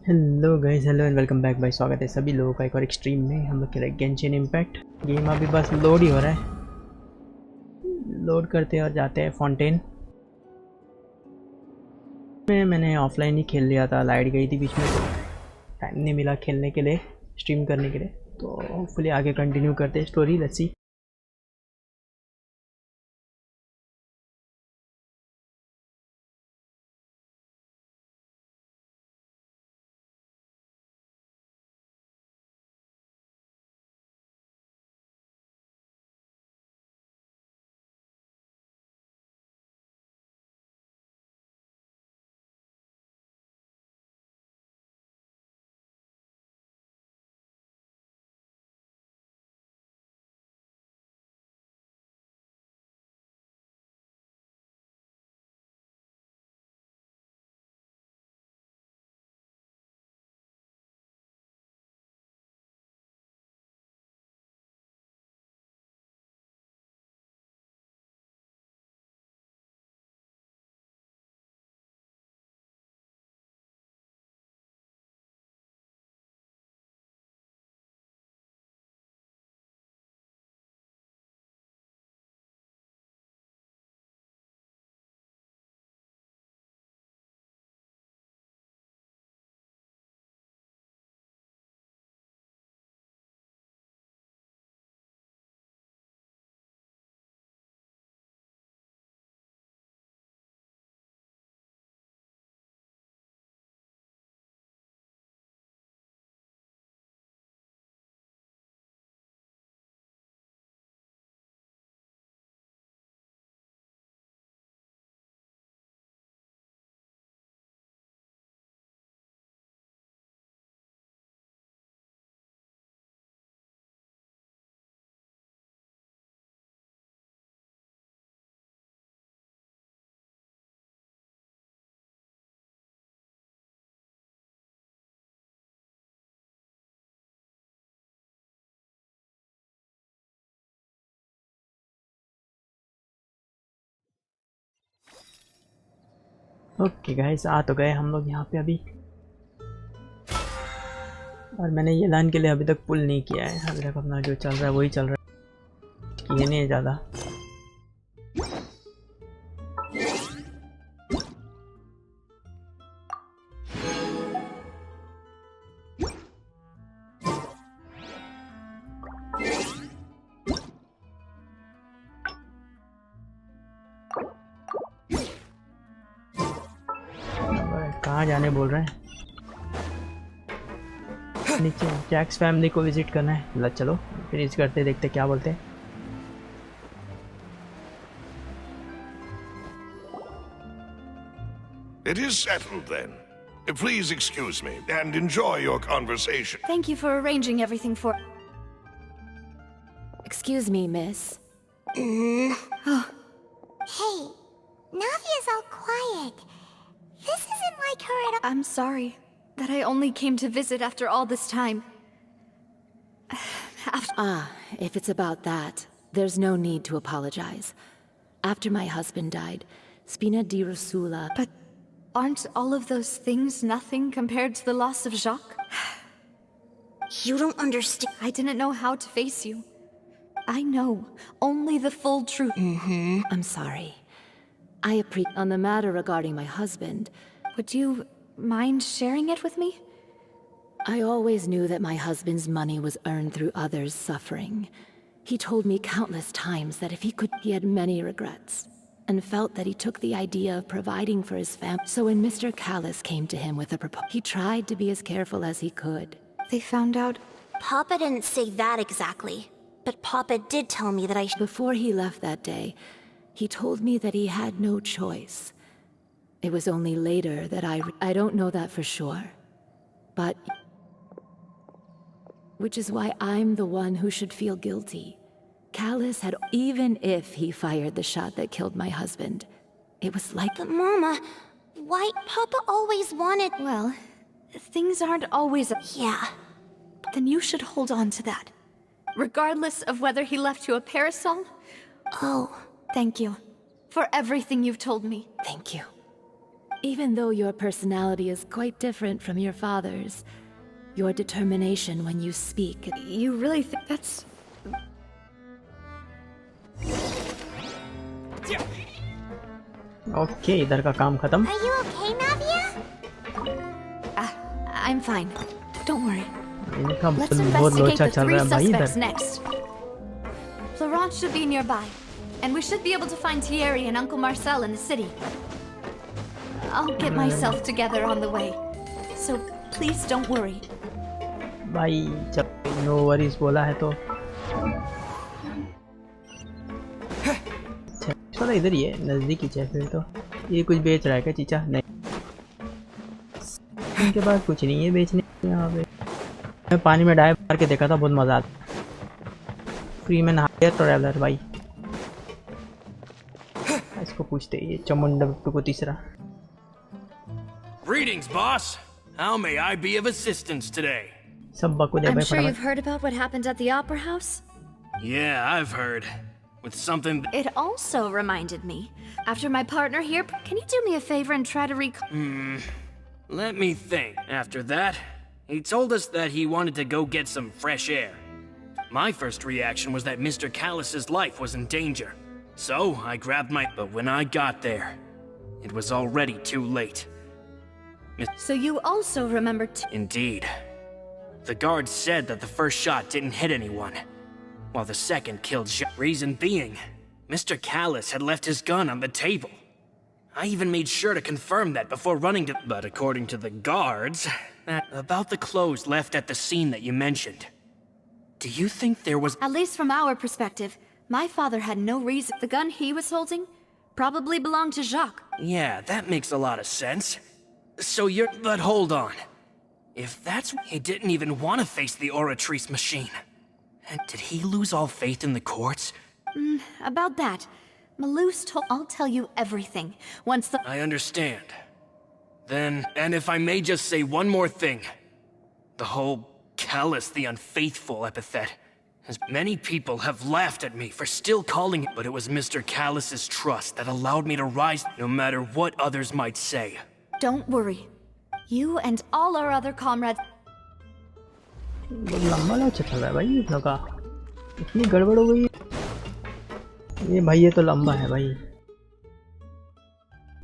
Hello guys, hello and welcome back भाई। स्वागत है सभी लोगों का एक और एक्सट्रीम में। हम लोग खेल रहे गेंशिन इम्पैक्ट। गेम अभी बस लोड ही हो रहा है। लोड करते हैं और जाते हैं फाउंटेन में। मैंने ऑफलाइन ही खेल लिया था, लाइट गई थी बीच में, तो टाइम नहीं मिला खेलने के लिए, स्ट्रीम करने के लिए। तो होपफुली आगे कंटिन्यू करते हैं story. Let's see. Okay guys, आ तो गए हम लोग यहाँ पे अभी। और मैंने ये लाइन के लिए अभी तक पुल नहीं किया है। अभी तक अपना जो चल रहा है वही चल रहा है, किए नहीं है ज़्यादा। कहाँ जाने बोल रहे हैं? नीचे जैक्स फैमिली को विजिट करना है। चलो फिनिश करते, देखते क्या बोलते हैं। It is settled then. Please excuse me and enjoy your conversation. Thank you for arranging everything for... Excuse me, miss. Oh, Hey, Navia's all quiet. This isn't like her at all. I'm sorry that I only came to visit after all this time. If it's about that, there's no need to apologize. After my husband died, Spina di Rosula... But aren't all of those things nothing compared to the loss of Jacques? You don't understand. I didn't know how to face you. I know only the full truth. I'm sorry. I appreciate... On the matter regarding my husband, Would you mind sharing it with me? I always knew that my husband's money was earned through others' suffering. He told me countless times that if he could, he had many regrets, and felt that he took the idea of providing for his family. So when Mr. Callis came to him with a proposal, he tried to be as careful as he could. They found out... Papa didn't say that exactly, but Papa did tell me that I Before he left that day, he told me that he had no choice. It was only later that I don't know that for sure. But... Which is why I'm the one who should feel guilty. Callis had... Even if he fired the shot that killed my husband, it was like... But Mama, why Papa always wanted... Well, things aren't always... Yeah. Then you should hold on to that. Regardless of whether he left you a parasol... Oh. Thank you for everything you've told me. Thank you. Even though your personality is quite different from your father's, your determination when you speak. You really think that's... okay इधर का काम खत्म। Are you okay, Navia? I'm fine. Don't worry. इनका Let's बहुत investigate लोचा the चल 3 रहा है भाई suspects इधर। next. Florent should be nearby, and we should be able to find Thierry and Uncle Marcel in the city. I'll get myself together on the way, so please don't worry. भाई जब no worries बोला है तो चलो इधर ही है, नजदीक ही है फिर तो। ये कुछ बेच रहा है क्या चीचा? नहीं, इनके पास कुछ नहीं है बेचने यहाँ पे। मैं पानी में डाइव मार के देखा था, बहुत मजा आता। फ्री में नहा ट्रैवलर भाई। इसको पूछते ये चमुंडा बप्पू को तीसरा। Greetings, boss. How may I be of assistance today? सब बको दे I'm भाई sure you've फटाफट। heard about what happened at the Opera House? Yeah, I've heard. With something. It also reminded me. After my partner here, can you do me a favor and try to Let me think. After that, he told us that he wanted to go get some fresh air. My first reaction was that Mr. Callus's life was in danger. So I grabbed my. But when I got there, it was already too late. So you also remember Indeed. The guard said that the first shot didn't hit anyone, while the second killed Reason being, Mr. Callus had left his gun on the table. I even made sure to confirm that before running to. But according to the guards, about the clothes left at the scene that you mentioned. Do you think there was. At least from our perspective, my father had no reason. The gun he was holding probably belonged to Jacques. Yeah, that makes a lot of sense. So you're. But hold on. If that's. He didn't even want to face the Oratrice machine. And did he lose all faith in the courts? About that, Malus told. I'll tell you everything once the. I understand. Then, and if I may just say one more thing. The whole Callus the Unfaithful epithet. As many people have laughed at me for still calling it, but it was Mr. Callus's trust that allowed me to rise no matter what others might say. Don't worry. You and all our other comrades. बहुत लंबा लोचा चल रहा है भाई इतना का। इतनी गड़बड़ हो गई है। ये भाई ये तो लंबा है भाई।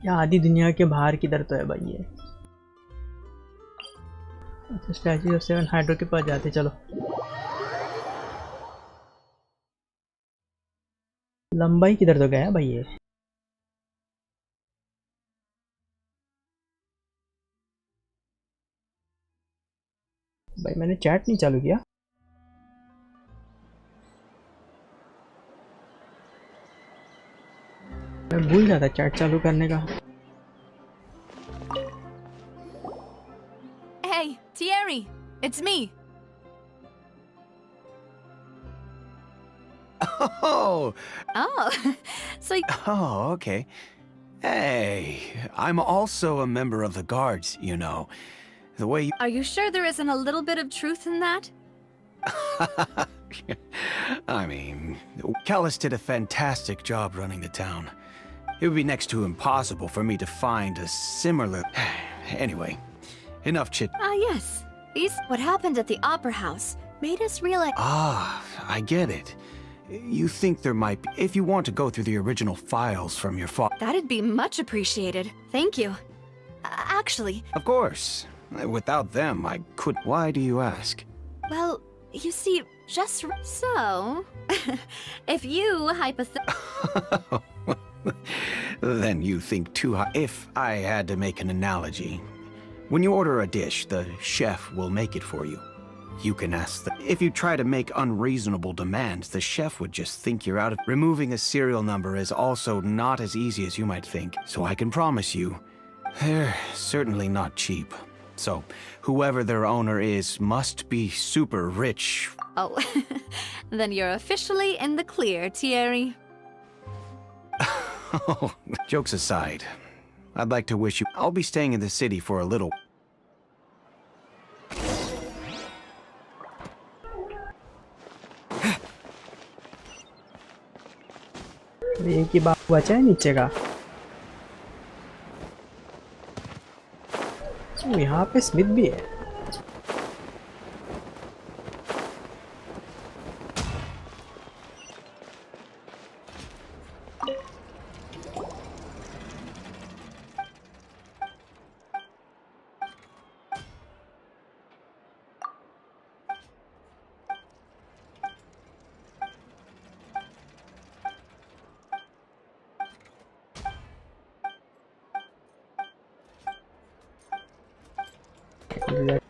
या आधी दुनिया के बाहर किधर तो है भाई ये। अच्छा स्टैच्यू ऑफ 7 हाइड्रो के पास जाते चलो। लंबाई किधर तो गया भाई ये। भाई मैंने चैट नहीं चालू किया। मैं भूल जाता चैट चालू करने का। Hey, Thierry, it's me. Oh, Oh, so oh, okay. Hey, I'm also a member of the guards, you know. The way you... are you sure there isn't a little bit of truth in that? I mean, Callus did a fantastic job running the town. It would be next to impossible for me to find a similar... Anyway, enough chit... Ah, yes. What happened at the Opera House made us realize... Ah, I get it. You think there might be... If you want to go through the original files from your father... That'd be much appreciated. Thank you. Actually... Of course. Without them, I could... Why do you ask? Well, you see, just so... if you Then you think too high. If I had to make an analogy, when you order a dish, the chef will make it for you. You can ask them. If you try to make unreasonable demands, the chef would just think you're out of... Removing a serial number is also not as easy as you might think, so I can promise you, they're certainly not cheap. So, whoever their owner is must be super rich. Oh, then you're officially in the clear, Thierry. Oh, jokes aside, I'd like to wish you... I'll be staying in the city for a little... एक ही बात बचा है नीचे का। यहाँ पे Smith भी है।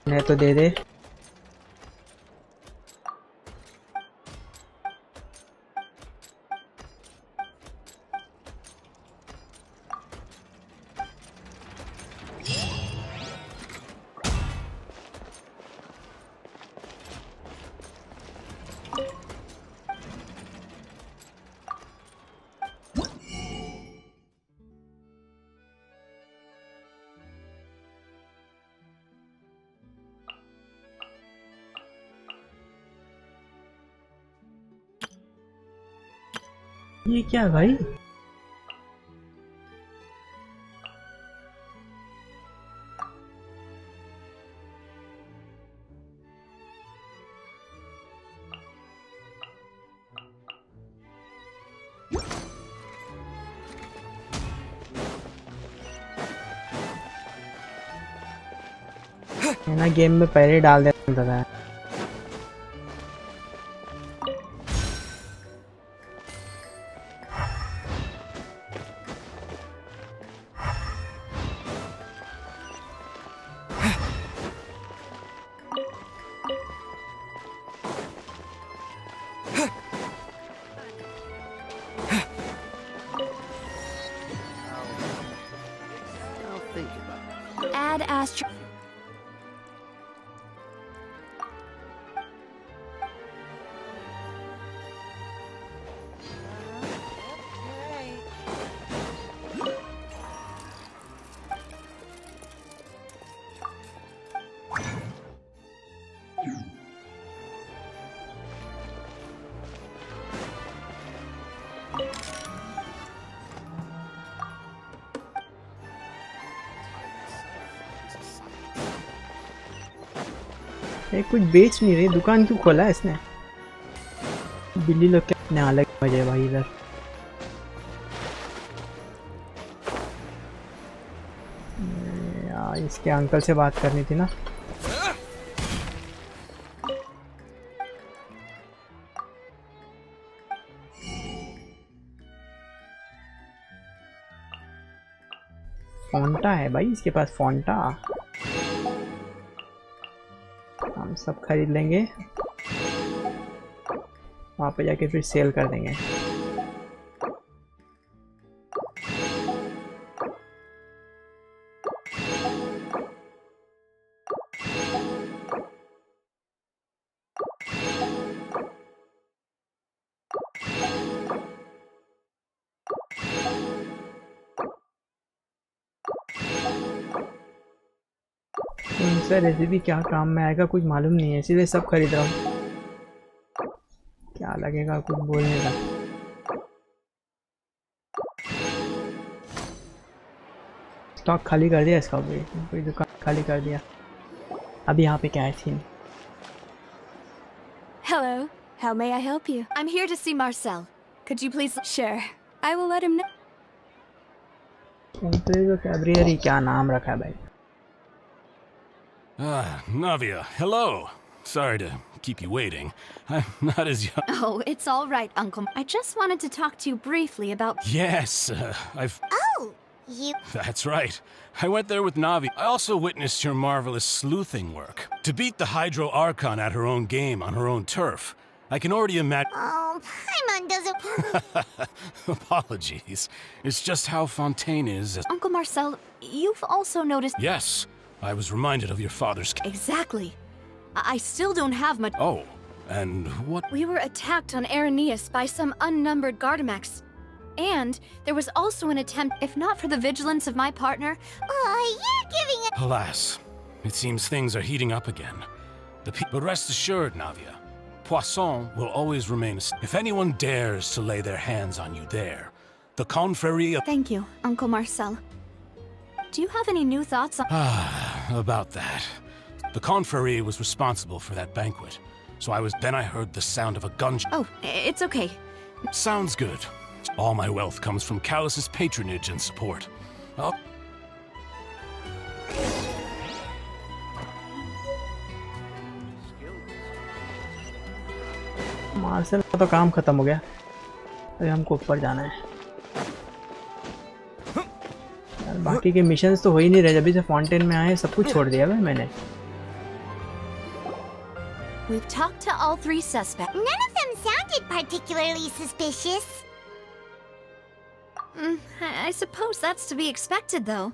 है तो दे दे। ये क्या भाई? ना गेम में पहले डाल देता था। Add Astro. ये कुछ बेच नहीं रही, दुकान क्यों खोला है इसने? बिल्ली लोग क्या अपने अलग मजे भाई इधर। यार इसके अंकल से बात करनी थी ना। फोंटा है भाई इसके पास, फोंटा। हम सब खरीद लेंगे, वहाँ पे जाके फिर सेल कर देंगे। सर रेसिपी क्या काम में आएगा कुछ मालूम नहीं है, इसलिए सब खरीद रहा हूँ। क्या लगेगा कुछ बोलने का? स्टॉक खाली कर दिया इसका, कोई दुकान खाली कर दिया। अभी यहाँ पे क्या है scene? Hello, how may I help you? I'm here to see Marcel. Could you please? Sure, I will let him know. कैब्रियरी क्या नाम रखा है भाई? Navia, hello. Sorry to keep you waiting. I'm not as young. Oh, it's all right, Uncle. I just wanted to talk to you briefly about. Yes, I've... Oh, you... That's right. I went there with Navi. I also witnessed your marvelous sleuthing work. To beat the Hydro Archon at her own game on her own turf. I can already imagine... Oh, Paimon doesn't... Apologies. It's just how Fontaine is. Uncle Marcel, you've also noticed. Yes, I was reminded of your father's... Exactly. I still don't have much. Oh, and what... We were attacked on Araneus by some unnumbered Gardamax. And there was also an attempt, if not for the vigilance of my partner. Oh, you're giving it... Alas, it seems things are heating up again. But rest assured, Navia, Poisson will always remain... If anyone dares to lay their hands on you there, the confrérie... Thank you, Uncle Marcel. Do you have any new thoughts on... about that. The confrérie was responsible for that banquet. So then I heard the sound of a gunshot. Oh, it's okay. Sounds good. All my wealth comes from Callus's patronage and support. Marshall का तो काम खत्म हो गया, अभी हमको ऊपर जाना है यार। बाकी के मिशंस तो हो ही नहीं रहे, जब से फाउंटेन में आए सब कुछ छोड़ दिया भाई मैंने। We've talked to all three suspects. None of them sounded particularly suspicious. I suppose that's to be expected, though.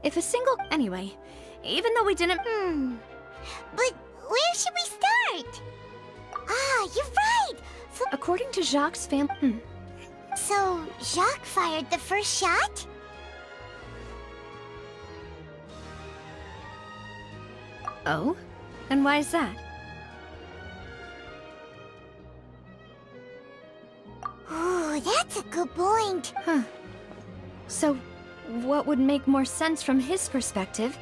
If a single... Anyway, even though we didn't... But where should we start? Ah, you're right! According to Jacques' family... So, Jacques fired the first shot? Oh? And why is that? Ooh, that's a good point. Huh. So, what would make more sense from his perspective?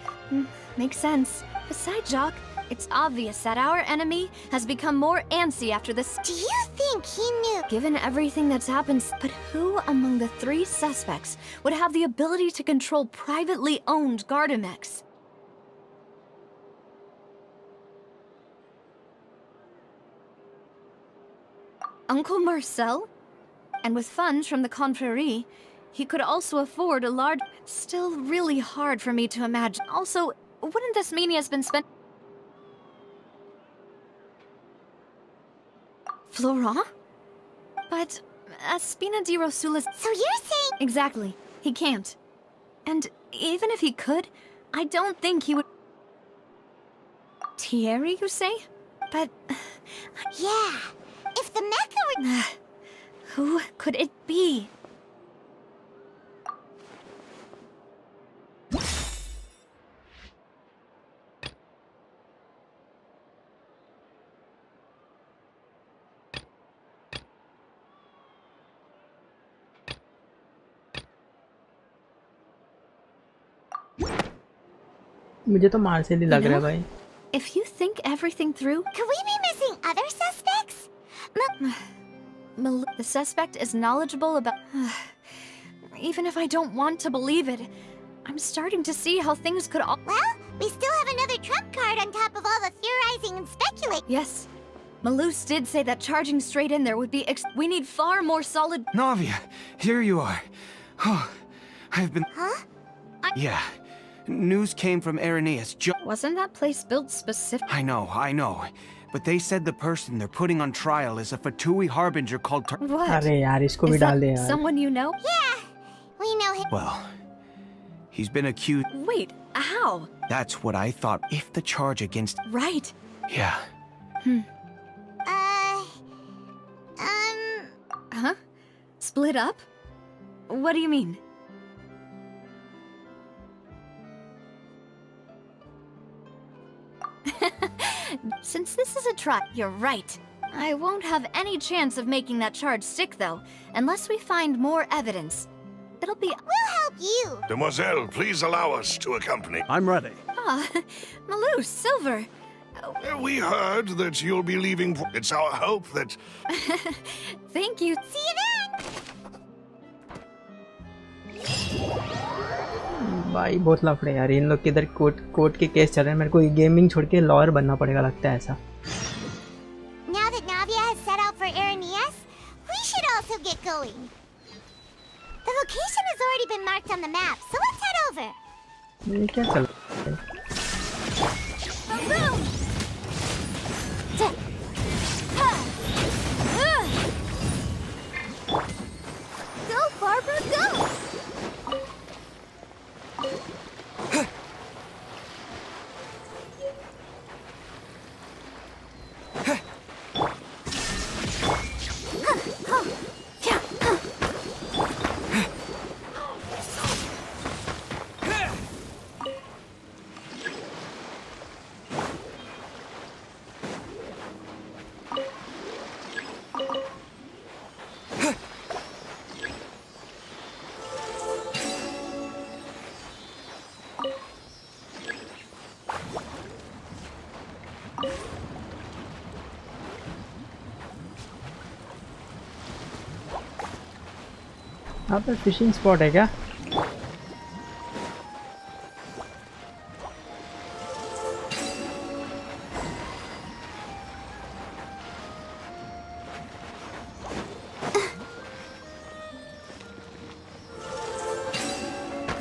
Makes sense. Besides Jacques, it's obvious that our enemy has become more antsy after this. Do you think he knew? Given everything that's happened, but who among the three suspects would have the ability to control privately owned Gardamex? Uncle Marcel? And with funds from the confrérie, he could also afford a large... Still really hard for me to imagine. Also, wouldn't this mean he has been spent... Florent? But... Spina di Rosula... So you're saying... Exactly. He can't. And even if he could, I don't think he would... Thierry, you say? But... Yeah. If the mecha were... Who could it be? मुझे तो martial ही लग रहा है भाई। If you think everything through... Could we be missing other suspects? The suspect is knowledgeable about... Even if I don't want to believe it, I'm starting to see how things could all... Well, we still have another trump card on top of all the theorizing and speculating. Yes. Malus did say that charging straight in there would be we need far more solid... Navia, here you are. Oh, I've been... Huh? Yeah. News came from Irenaeus. Wasn't that place built specific? I know. But they said the person they're putting on trial is a Fatui harbinger called What? अरे यार इसको भी Is डाल दे that यार। someone you know? Yeah, we know him. Well, he's been accused. Wait, how? That's what I thought. If the charge against... Right. Yeah. Huh? Split up? What do you mean? Since this is a trap, you're right. I won't have any chance of making that charge stick, though, unless we find more evidence. It'll be... We'll help you. Demoiselle, please allow us to accompany. I'm ready. Ah, Malus, Silver. We heard that you'll be leaving. It's our hope that... Thank you. See you then. भाई बहुत लफड़े यार, इन लोग के इधर court के case चल रहे हैं। मेरे को गेमिंग छोड़ के लॉयर बनना पड़ेगा लगता है ऐसा। Now that Navia has set out for Irenaeus, we should also get going. The location has already been marked on the map, so let's head over. ये क्या चल रहा है? Go, Barbara, go! यहाँ पे फिशिंग स्पॉट है क्या?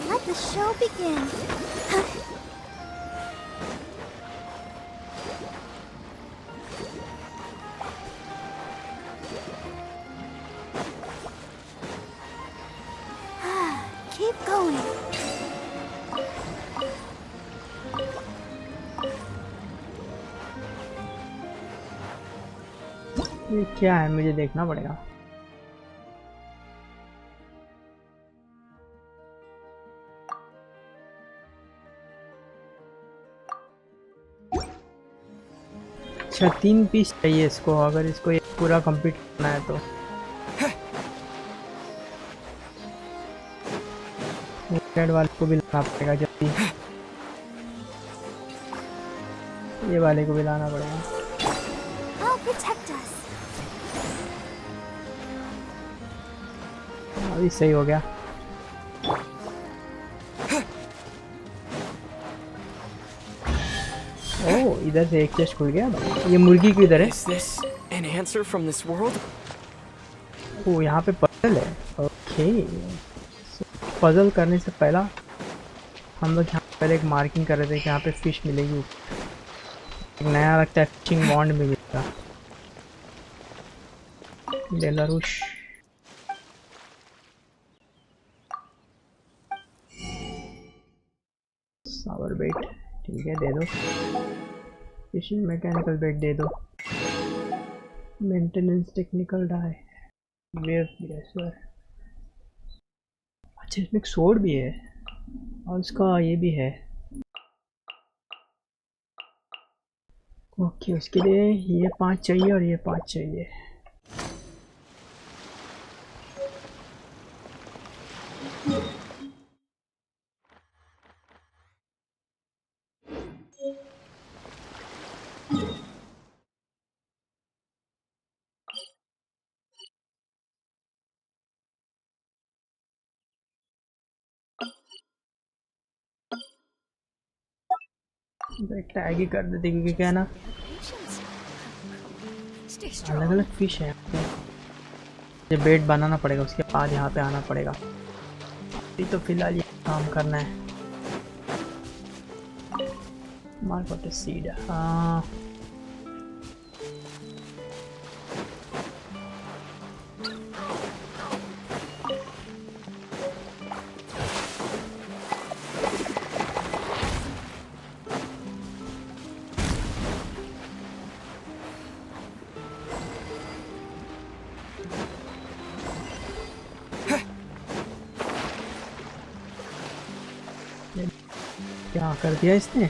Let the show begin. Keep going. ये क्या है, मुझे देखना पड़ेगा। अच्छा 3 पीस चाहिए इसको, अगर इसको ये पूरा कंप्लीट करना है तो। रेड वाले को भी लाना पड़ेगा जल्दी, ये वाले को भी लाना पड़ेगा। I'll protect us. अभी सही हो गया। ओह, इधर से एक चेस्ट खुल गया। ये मुर्गी की इधर है। Is this an answer from this world? ओह, यहाँ पे पजल है। ओके, पजल करने से पहला हम लोग यहाँ पहले एक मार्किंग कर रहे थे कि यहाँ पे फिश मिलेगी। एक नया लगता है फिशिंग बॉन्ड भी मिलेगा। बेलारूस सावर बेट, ठीक है दे दो। फिशिंग मैकेनिकल बेट दे दो। Maintenance technical die, wear sir. अच्छा इसमें एक सोड भी है और इसका ये भी है। ओके, उसके लिए ये 5 चाहिए और ये 5 चाहिए। टैग ही कर देते क्योंकि क्या ना अलग अलग फिश है। ये बेट बनाना पड़ेगा, उसके बाद यहाँ पे आना पड़ेगा। अभी तो फिलहाल ये काम करना है। मार्केट सीड, हाँ क्या कर दिया इसने।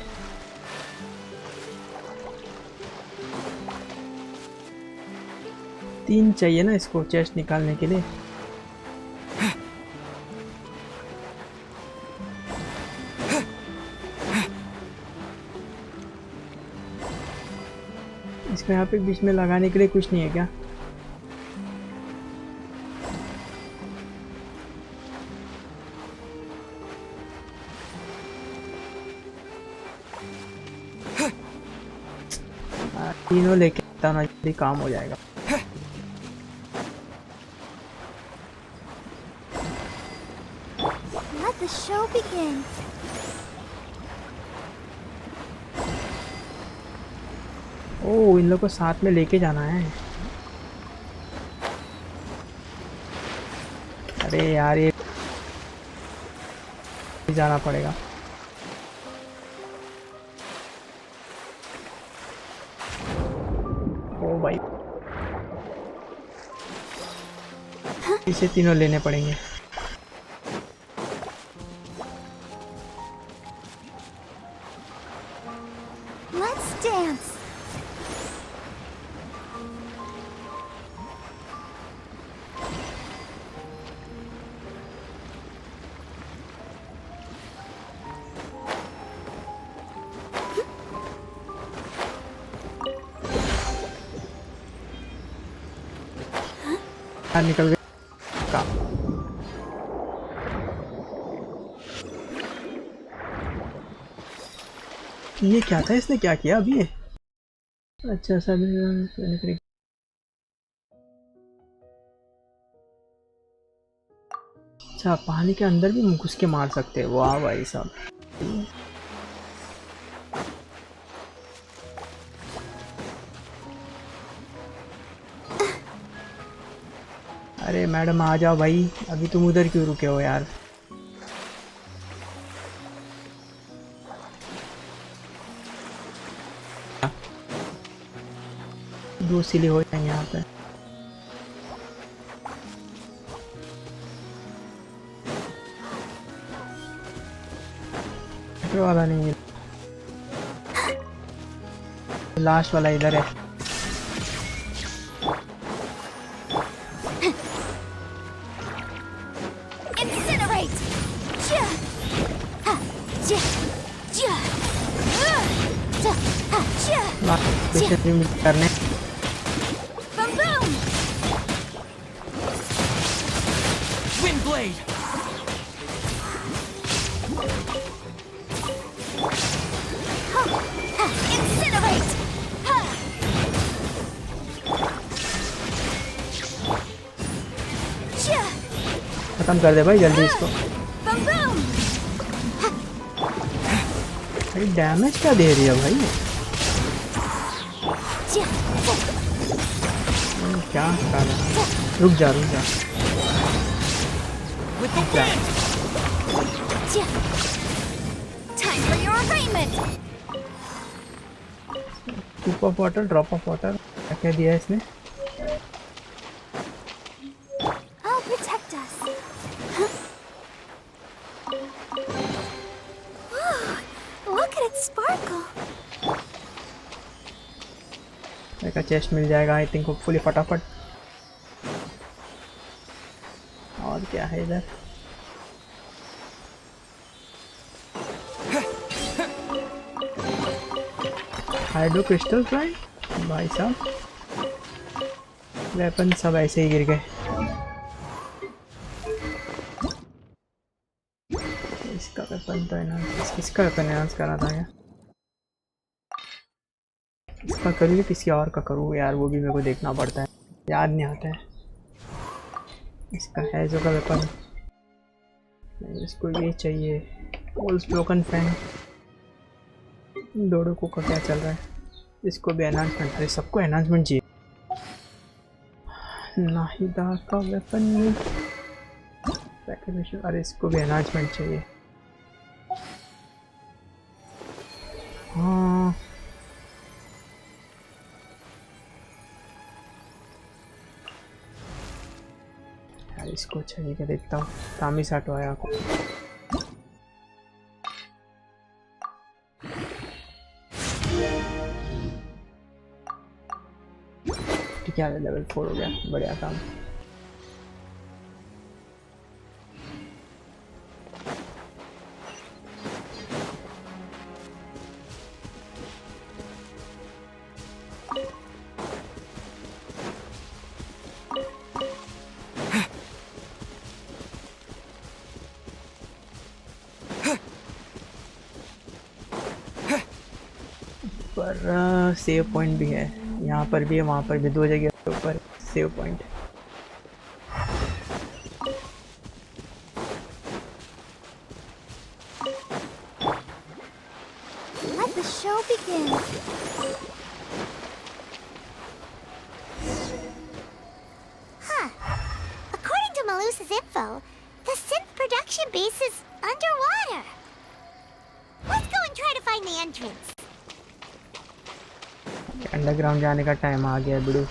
तीन चाहिए ना इसको चेस्ट निकालने के लिए। इसको यहाँ पे बीच में लगाने के लिए कुछ नहीं है क्या? तीनों लेके आता ना, जल्दी काम हो जाएगा। Let the show begin. ओह, इन लोगों को साथ में लेके जाना है। अरे यार ये जाना पड़ेगा। ओ भाई, इसे तीनों लेने पड़ेंगे। Let's dance. निकल गए काम। ये क्या था, इसने क्या किया अभी ये? अच्छा सब अच्छा, पानी के अंदर भी घुस के मार सकते हैं। वाह भाई साहब। अरे मैडम आ जाओ भाई, अभी तुम उधर क्यों रुके हो यार? दो सिले हो जाएंगे यहाँ पे। वाला नहीं है, लास्ट वाला इधर है। करने खत्म कर दे भाई जल्दी इसको। भाई डैमेज क्या दे रही है भाई? क्या कर रहा है? रुक जा रुक जा। Scoop of water, drop of water, क्या दिया है इसने? का चेस्ट मिल जाएगा आई थिंक होपफुली फटाफट। और क्या है इधर? हाइड्रो क्रिस्टल फ्लाई भाई साहब, वेपन सब ऐसे ही गिर गए। इसका वेपन तो एनहांस, किसका वेपन एनहांस करना था क्या? इसका करूँ किसी और का करूँ यार, वो भी मेरे को देखना पड़ता है, याद नहीं आता है। इसका है जो का वेपन, इसको ये चाहिए। वॉल्स ब्रोकन फैन, डोडो को का क्या चल रहा है? इसको भी एनहांसमेंट है, सबको एनहांसमेंट चाहिए। नाहिदा का वेपन, अरे इसको भी एनहांसमेंट चाहिए। हाँ इसको चाहिए क्या, देखता हूँ। तामी साटो आया आपको, ठीक है लेवल 4 हो गया, बढ़िया काम। सेव पॉइंट भी है, यहाँ पर भी है, वहाँ पर भी, दो जगह के ऊपर save point. Let the show begin. Huh. According to Malusa's info, the synth production base is underwater. Let's go and try to find the entrance. Underground जाने का टाइम आ गया बिड़ू।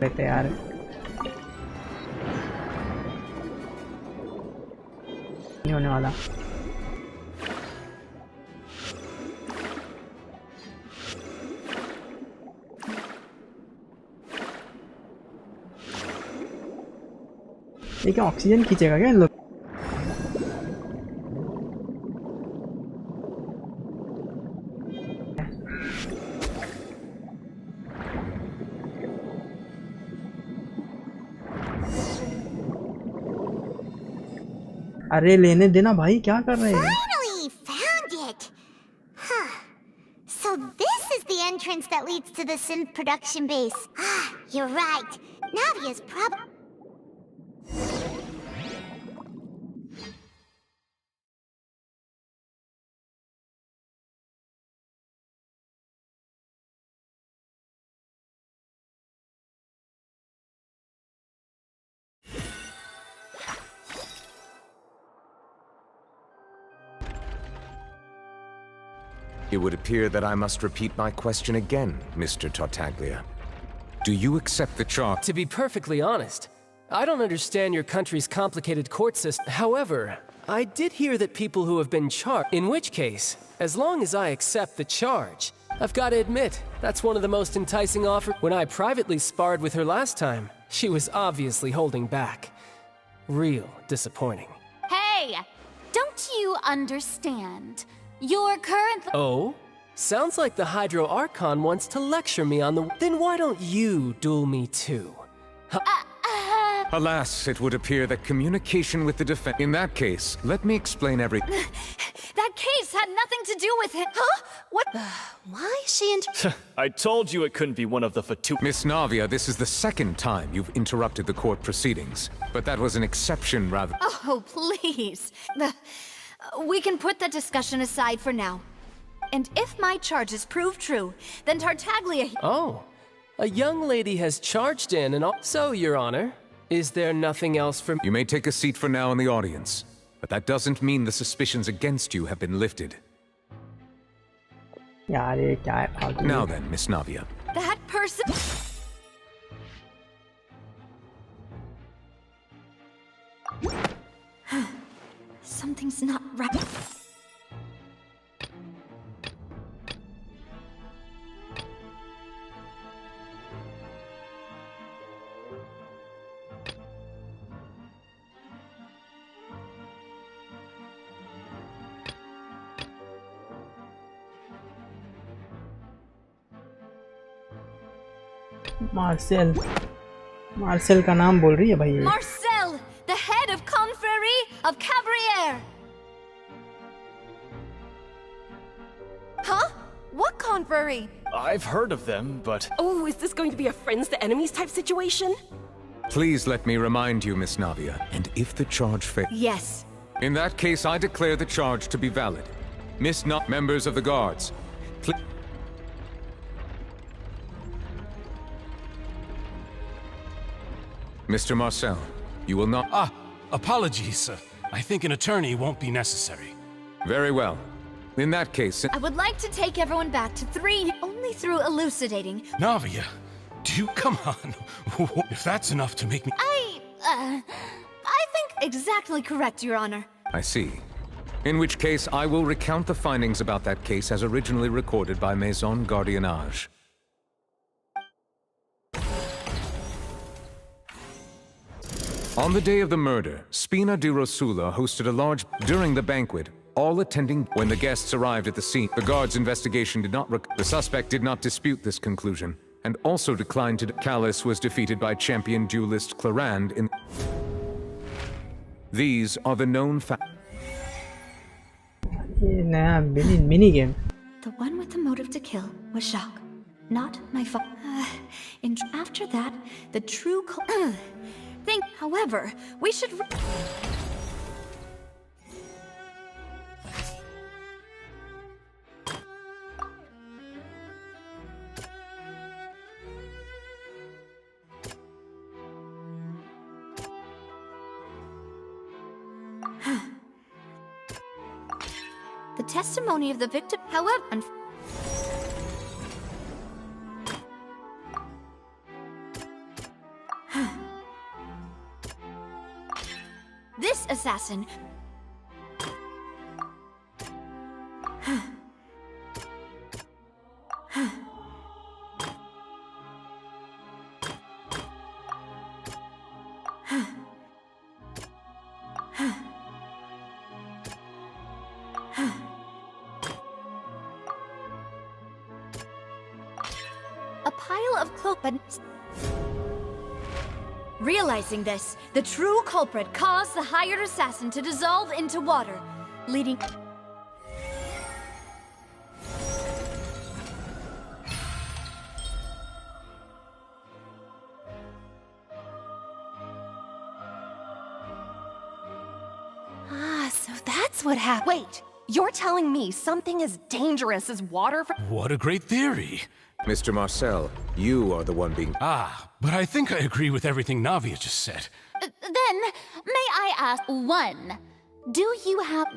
लेते यार, होने वाला। ये क्या ऑक्सीजन खींचेगा क्या इन लोग? अरे लेने देना भाई, क्या कर रहे हैं? Finally found it. Huh. So this is the entrance that leads to the synth production base. Ah, you're right. Navia's probably... It would appear that I must repeat my question again, Mr. Tartaglia. Do you accept the charge? To be perfectly honest, I don't understand your country's complicated court system. However, I did hear that people who have been charged, in which case, as long as I accept the charge, I've got to admit, that's one of the most enticing offers. When I privately sparred with her last time, she was obviously holding back. Real disappointing. Hey! Don't you understand? Your current... Oh? Sounds like the Hydro Archon wants to lecture me on the... Then why don't you duel me too? Alas, it would appear that communication with the defense... In that case, let me explain every... That case had nothing to do with him. Huh? What? Why is she I told you it couldn't be one of the Fatu... Miss Navia, this is the second time you've interrupted the court proceedings. But that was an exception rather... Oh, please. We can put that discussion aside for now. And if my charges prove true, then Tartaglia... Oh, a young lady has charged in and all... So, Your Honor, is there nothing else for... You may take a seat for now in the audience, but that doesn't mean the suspicions against you have been lifted. Now then, Miss Navia. That person... Something's not right. Marcel का नाम बोल रही है भाई ये। Marcel, the head of Confrérie of Cabrières. Huh? What confrérie? I've heard of them, but... Oh, is this going to be a friends to enemies type situation? Please let me remind you, Miss Navia, and if the charge fails... Yes. In that case, I declare the charge to be valid. Miss Navia, members of the guards, Mr. Marcel, you will not... Apologies, sir. I think an attorney won't be necessary. Very well. In that case... I would like to take everyone back to 3 only through elucidating. Navia, do you... Come on. If that's enough to make me... I think exactly correct, Your Honor. I see. In which case, I will recount the findings about that case as originally recorded by Maison Gardiennage. On the day of the murder, Spina di Rosula hosted a large... During the banquet, all attending... When the guests arrived at the scene, the guard's investigation did not... The suspect did not dispute this conclusion, and also declined to... Callis was defeated by champion duelist Clarand in... These are the known facts. Mini game. The one with the motive to kill was Jacques, not my father. And after that, the true thing. However, we should. The testimony of the victim, however, this assassin. A pile of cloaks. Realizing this, the true culprit caused the hired assassin to dissolve into water, leading... So that's what happened. Wait, you're telling me something as dangerous as water for— What a great theory. Mr. Marcel, you are the one being— But I think I agree with everything Navia just said. Then, may I ask one? Do you have...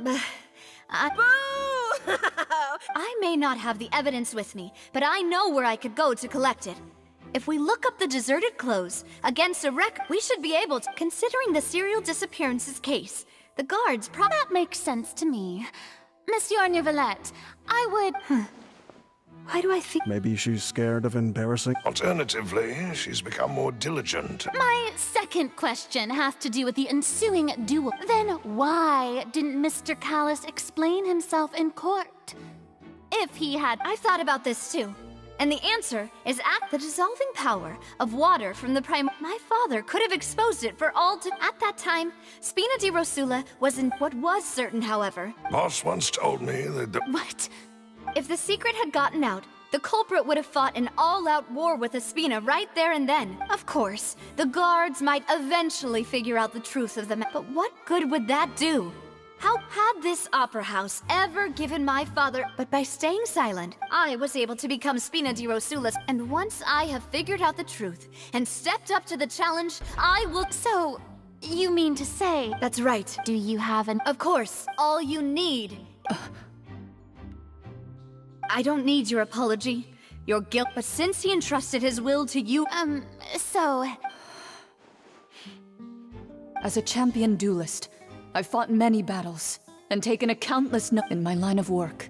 I may not have the evidence with me, but I know where I could go to collect it. If we look up the deserted clothes against a wreck, we should be able to... Considering the serial disappearances case, the guards probably... That makes sense to me. Monsieur Neuvillette, I would... Why do I think... Maybe she's scared of embarrassing... Alternatively, she's become more diligent. My second question has to do with the ensuing duel. Then why didn't Mr. Callis explain himself in court? If he had... I've thought about this too. And the answer is the dissolving power of water from the prime... My father could have exposed it for all to... At that time, Spina di Rosula wasn't... What was certain, however... Boss once told me that What? If the secret had gotten out, the culprit would have fought an all-out war with Espina right there and then. Of course, the guards might eventually figure out the truth of the matter. But what good would that do? How had this opera house ever given my father... But by staying silent, I was able to become Spina di Rosula. And once I have figured out the truth and stepped up to the challenge, I will... So, you mean to say... That's right. Do you have an... Of course, all you need... I don't need your apology, your guilt, but since he entrusted his will to you... so... As a champion duelist, I've fought many battles, and taken a countless in my line of work.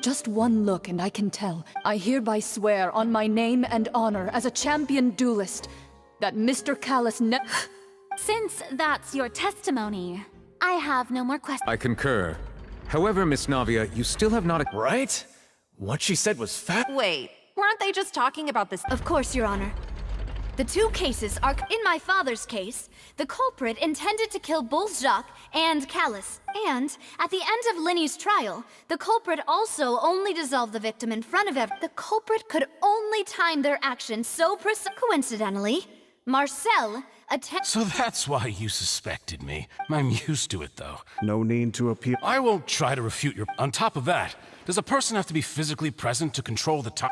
Just one look and I can tell. I hereby swear on my name and honor as a champion duelist, that Mr. Callis Since that's your testimony, I have no more questions. I concur. However, Miss Navia, you still have not... Right? What she said was fat. Wait, weren't they just talking about this? Of course, Your Honor. The two cases are... In my father's case, the culprit intended to kill both Jacques and Callis. And, at the end of Lyney's trial, the culprit also only dissolved the victim in front of everyone. The culprit could only time their actions so coincidentally, Marcel So that's why you suspected me. I'm used to it, though. No need to appeal. I won't try to refute your... On top of that, does a person have to be physically present to control the time?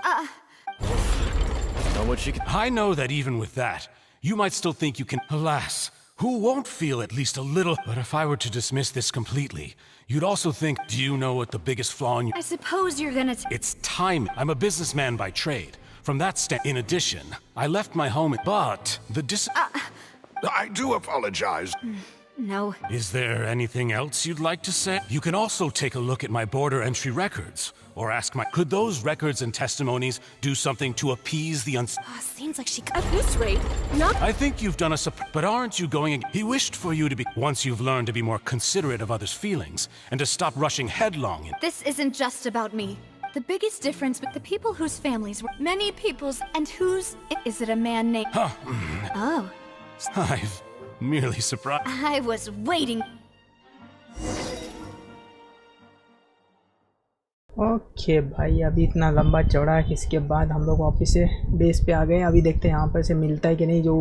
Know what she can... I know that even with that, you might still think you can... Alas, who won't feel at least a little... But if I were to dismiss this completely, you'd also think, do you know what the biggest flaw in you... I suppose you're gonna... It's time. I'm a businessman by trade. From that in addition, I left my home, but the I do apologize. No. Is there anything else you'd like to say? You can also take a look at my border entry records, or ask my... Could those records and testimonies do something to appease the Seems like she... At this rate, not... I think you've done but aren't you going... He wished for you to be... Once you've learned to be more considerate of others' feelings, and to stop rushing headlong in... This isn't just about me. The biggest difference with the people whose families were... Many people's... And whose... Is it a man named... Oh. I've merely surprised... I was waiting... okay भाई, अभी इतना लंबा चौड़ा है, इसके बाद हम लोग वापस से बेस पे आ गए। अभी देखते हैं यहाँ पर से मिलता है कि नहीं, जो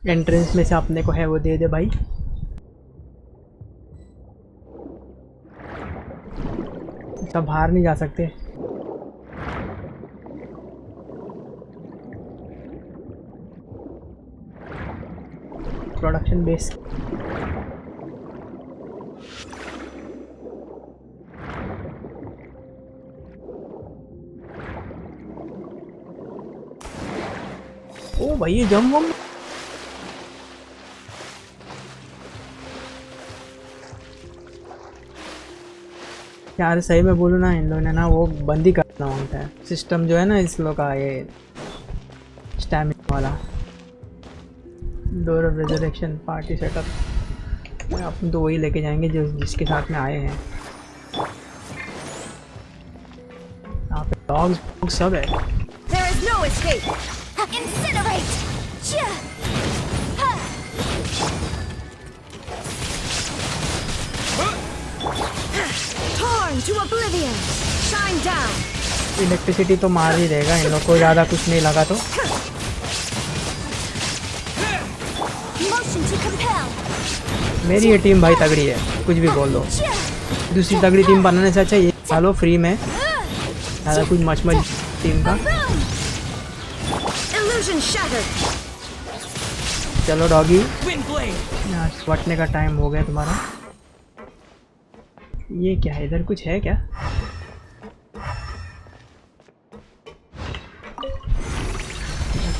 एंट्रेंस में से अपने को है वो दे दे भाई। सब बाहर नहीं जा सकते। प्रोडक्शन बेस ओ भाई, ये जम वम यार, सही में बोलूँ ना, इन लोगों ने ना वो बंद ही करना होता है सिस्टम जो है ना इस लोग का, ये स्टैमिना वाला। Door of resurrection party setup, अपन तो वही लेके जाएंगे जो जिसके साथ में आए हैं। यहाँ पे डॉग्स सब है। There is no escape. Incinerate. Torn to oblivion. Shine down. Electricity तो मार ही देगा इन लोग को, ज़्यादा कुछ नहीं लगा तो। Motion to compel. मेरी ये टीम भाई तगड़ी है, कुछ भी बोल दो। दूसरी तगड़ी टीम बनाने से अच्छा ये डालो फ्री में, ज़्यादा कुछ मच टीम का। Illusion shattered. चलो डॉगी, यहाँ स्वटने का टाइम हो गया तुम्हारा। ये क्या है, इधर कुछ है क्या?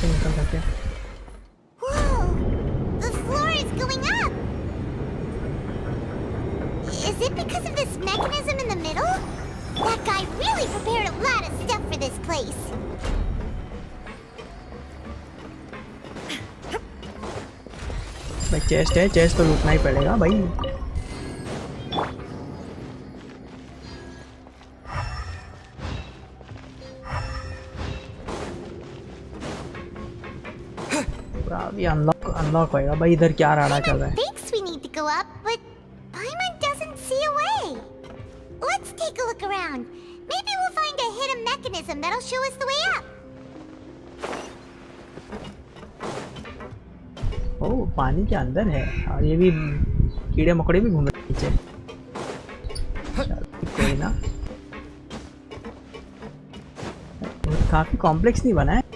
निकल सकते हैं। The floor is going up. Is it because of this mechanism in the middle? That guy really prepared a lot of stuff for this place. भाई चेस्ट है, चेस्ट तो लूटना ही पड़ेगा भाई। अभी अनलॉक होएगा भाई। इधर क्या राडा चल रहा है? Thinks we need to go up, but Paimon doesn't see a way. Let's take a look around. Maybe we'll find a hidden mechanism that'll show us the way up. ओह, पानी के अंदर है और ये भी कीड़े मकोड़े भी घूम रहे हैं नीचे। कोई ना, काफी कॉम्प्लेक्स नहीं बना है।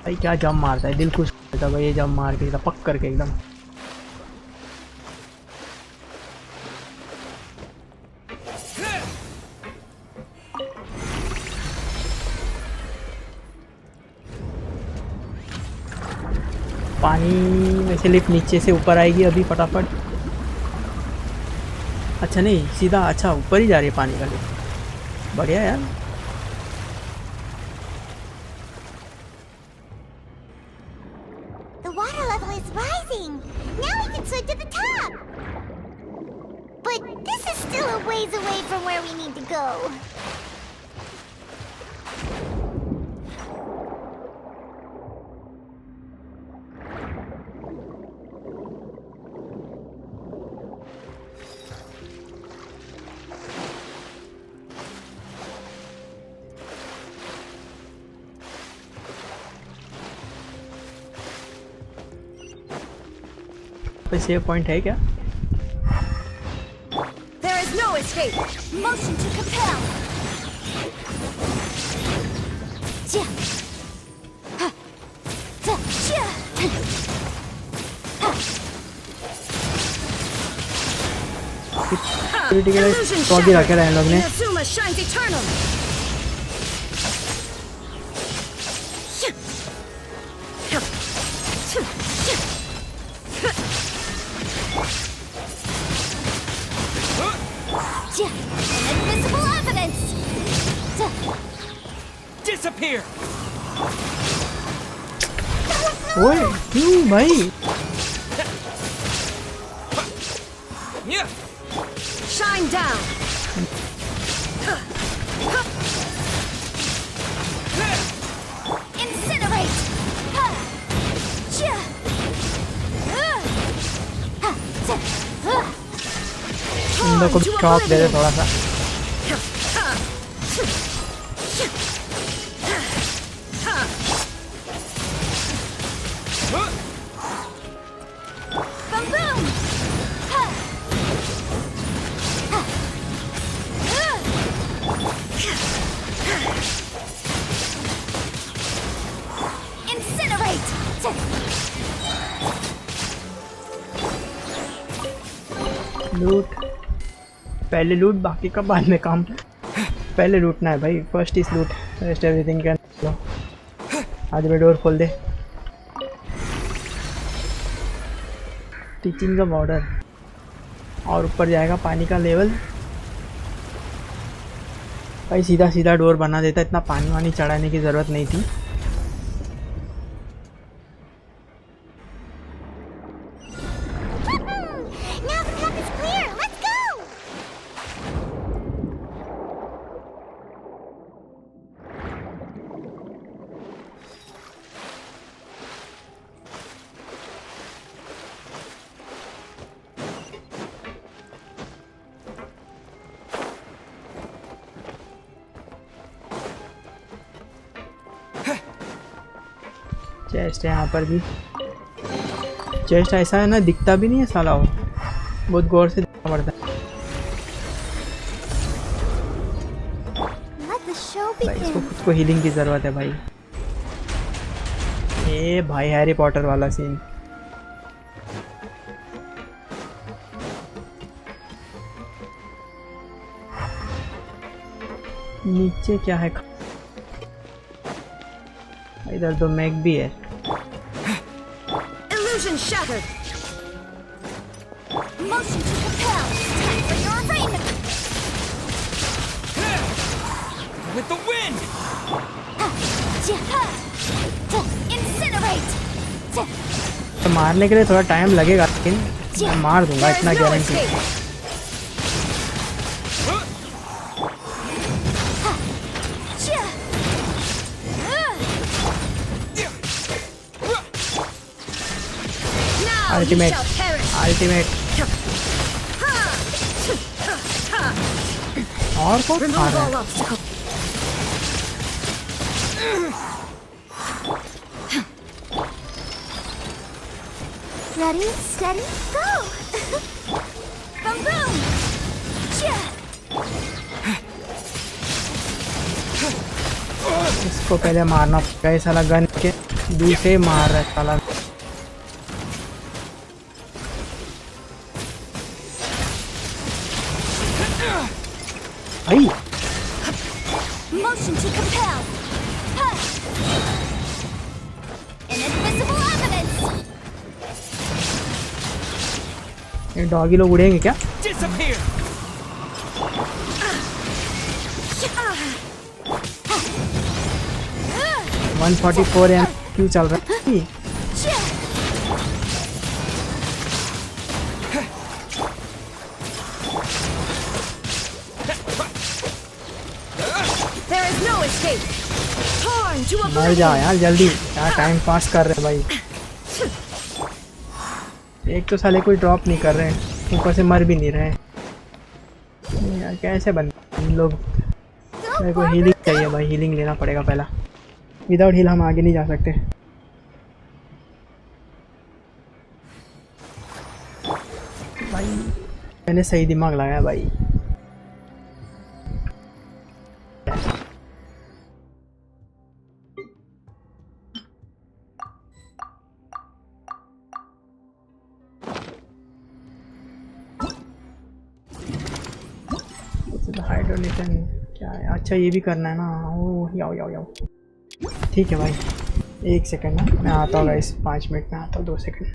भाई क्या जंप मारता है, दिल खुश होता है भाई ये जंप मार के, पक करके एकदम। पानी में से लिफ्ट नीचे से ऊपर आएगी अभी फटाफट। अच्छा नहीं, सीधा अच्छा ऊपर ही जा रही है पानी का लिफ्ट। बढ़िया यार। The water level is rising. Now we can swim to the top. But this is still a ways away from where we need to go. Save point है क्या? There is no escape. Motion to compel. तो भी रखे रहे लोग ने। Inazuma shines eternal. Invisible evidence! Disappear! ओए क्यों भाई? Shine down. Incinerate! इन लोगों को भी शॉक दे दे थोड़ा सा। लूट पहले, लूट बाकी का बाद में काम। पहले लूटना है भाई, फर्स्ट इज लूट। रेस्ट एवरीथिंग कैन लो। आज में डोर खोल दे। टीचिंग का बॉर्डर और ऊपर जाएगा पानी का लेवल। भाई सीधा सीधा डोर बना देता, इतना पानी वानी चढ़ाने की ज़रूरत नहीं थी। चेस्ट है यहाँ पर भी। चेस्ट ऐसा है ना, दिखता भी नहीं है साला, वो बहुत गौर से देखना पड़ता है। भाई इसको खुद को हीलिंग की ज़रूरत है भाई। ये भाई हैरी पॉटर वाला सीन। नीचे क्या है? इधर तो मैग भी है। Illusion shattered. Motion to compel. Time for your arraignment. With the wind! Incinerate. तो मारने के लिए थोड़ा टाइम लगेगा, लेकिन मैं मार दूंगा, इतना गारंटी। अल्टीमेट अल्टीमेट और कौन खा रहा है? Ready, steady, go! Boom, boom! इसको पहले मारना पड़ेगा। ये साला गन के दूसरे मार रहा है साला। भाई Motion to compel. Inadmissible evidence. ये डॉगी लोग उड़ेंगे क्या? Disappear. 144 एम क्यों चल रहा है? There is no escape. Torn to a मर जा यार जल्दी, क्या टाइम पास कर रहे हैं भाई। एक तो साले कोई ड्रॉप नहीं कर रहे हैं, ऊपर से मर भी नहीं रहे हैं यार। कैसे बनते इन लोग? मेरे को हीलिंग चाहिए भाई, हीलिंग लेना पड़ेगा पहला। विदाउट हील हम आगे नहीं जा सकते। भाई मैंने सही दिमाग लगाया भाई। हाइड्रोलेशन क्या है? अच्छा ये भी करना है ना। ओ याओ याओ याओ, ठीक है भाई। 1 सेकंड ना, मैं आता हूँ गाइस, 5 मिनट में आता हूँ, 2 सेकंड।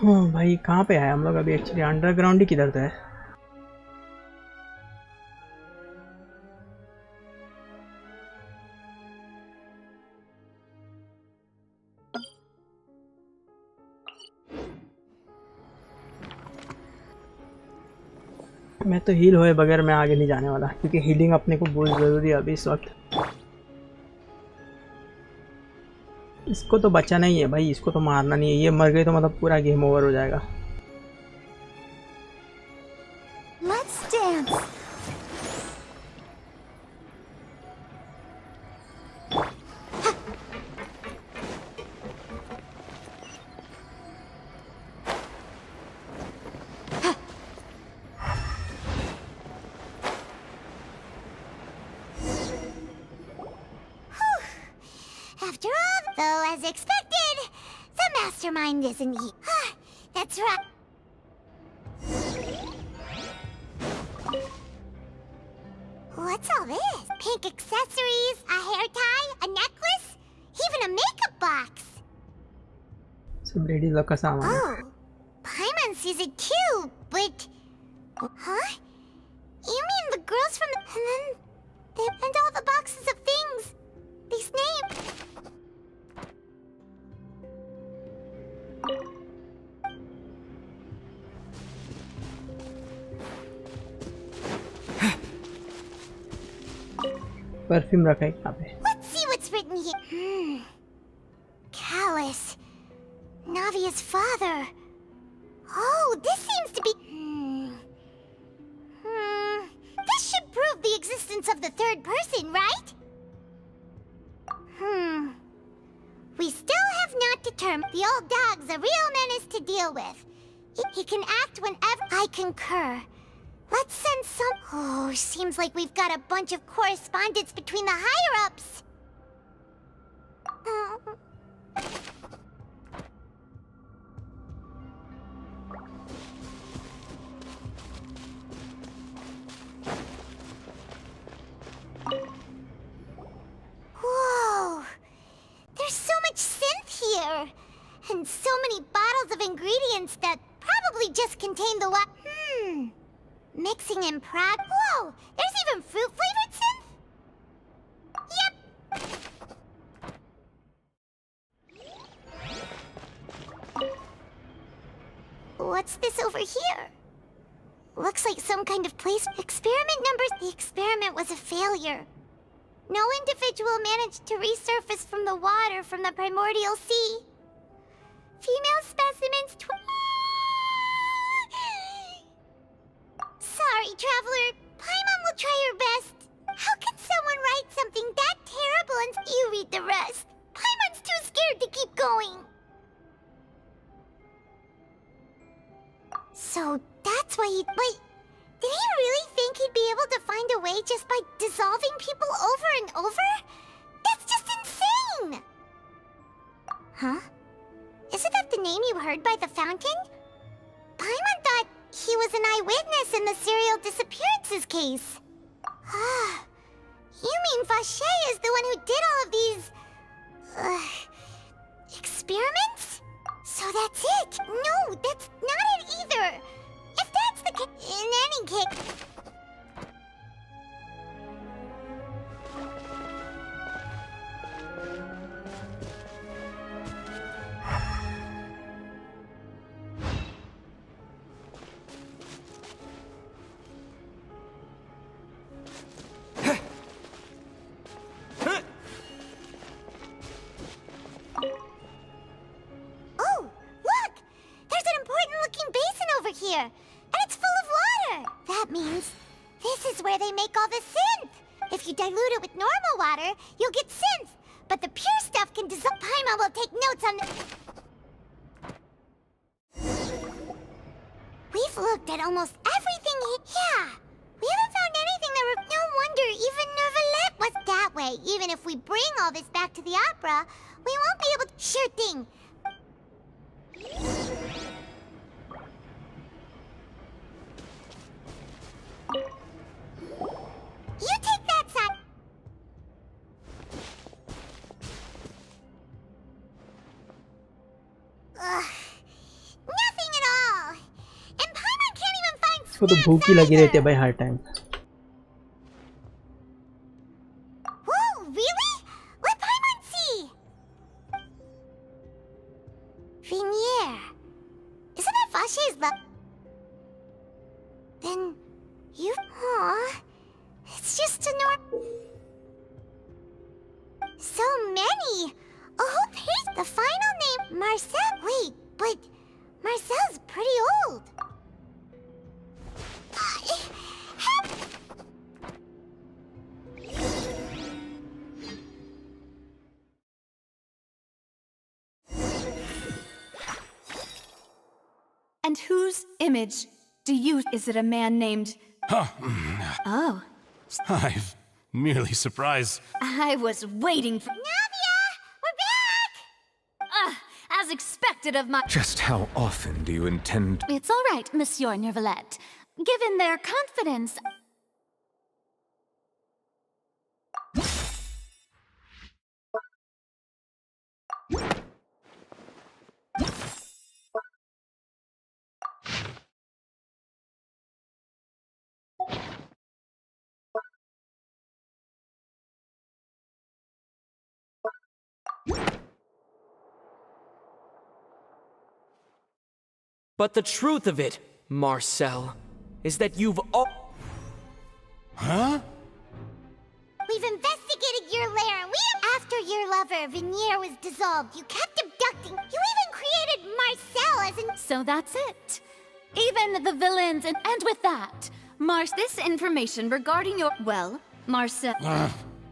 भाई कहाँ पे है हम लोग अभी? एक्चुअली अंडरग्राउंड ही किधर था? मैं तो हील होए बगैर मैं आगे नहीं जाने वाला, क्योंकि हीलिंग अपने को बहुत ज़रूरी है अभी इस वक्त। इसको तो बचाना ही है भाई, इसको तो मारना नहीं है। ये मर गई तो मतलब पूरा गेम ओवर हो जाएगा। Let's dance. After all, though, as expected, the mastermind isn't he. That's right. What's all this? Pink accessories, a hair tie, a necklace, even a makeup box. सब लेडीज लोग का सामान है। Oh, Paimon sees it too, but... Huh? You mean the girls from the... And all the boxes of things. These names... perfume रखा है यहाँ पे। Let's see what's written here. Callus. Navia's father. Oh, this seems to be... This should prove the existence of the third person, right? We still have not determined the old dog's a real menace to deal with. He can act whenever... I concur. Let's send some... Oh, seems like we've got a bunch of correspondence between the higher-ups. Whoa! There's so much synth here! And so many bottles of ingredients that probably just contain the what? Mixing in prod. Whoa! There's even fruit-flavored synth? Yep! What's this over here? Looks like some kind of place. Experiment numbers. The experiment was a failure. No individual managed to resurface from the water from the primordial sea. Female specimens. Sorry, traveler. Paimon will try her best. How can someone write something that terrible and you read the rest? Paimon's too scared to keep going. So that's why he... Wait, did he really think he'd be able to find a way just by dissolving people over and over? That's just insane! Huh? Isn't that the name you heard by the fountain? Paimon thought he was an eyewitness in the serial disappearances case. You mean Vache is the one who did all of these... experiments? So that's it! No, that's not it either! If that's the case... In any case... here, and it's full of water. That means this is where they make all the synth. If you dilute it with normal water, you'll get synth, but the pure stuff can dissolve. Paimon will take notes on the... We've looked at almost everything Yeah, we haven't found anything that... No wonder even Nervalette was that way. Even if we bring all this back to the opera, we won't be able to... Sure thing. You take that side. को तो भूख ही लगी रहती है भाई हर time. Whoa, really? Let Paimon see! Ryzen. Isn't that Vache's love? Then you... Aw. It's just a So many! A whole page! The final name, Marcel. Wait, but Marcel's pretty old. And whose image do you... Is it a man named... Oh. I've merely surprised. I was waiting for... Navia! We're back! As expected of my... Just how often do you intend... It's all right, Monsieur Neuvillette. Given their confidence... But the truth of it, Marcel, is that you've all... Huh? We've investigated your lair, and after your lover, Veneer, was dissolved, you kept abducting. You even created Marcel as an... So that's it. Even the villains and with that, This information regarding your... Well, Marcel...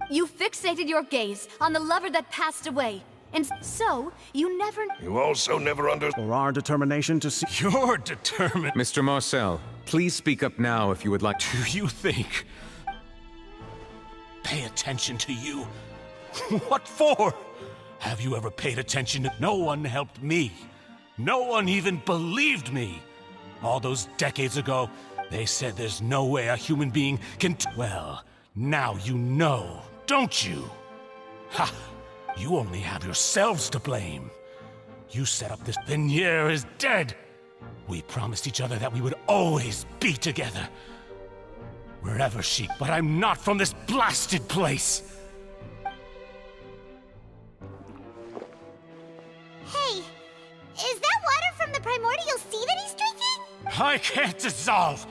You fixated your gaze on the lover that passed away. And so, you never... You also never For our determination to see... You're determined. Mr. Marcel, please speak up now if you would like to. Do you think... Pay attention to you? What for? Have you ever paid attention to... No one helped me. No one even believed me. All those decades ago, they said there's no way a human being can... Well, now you know, don't you? Ha! You only have yourselves to blame. You set up this... Veneer is dead. We promised each other that we would always be together. Wherever she... But I'm not from this blasted place. Hey, is that water from the primordial sea that he's drinking? I can't dissolve.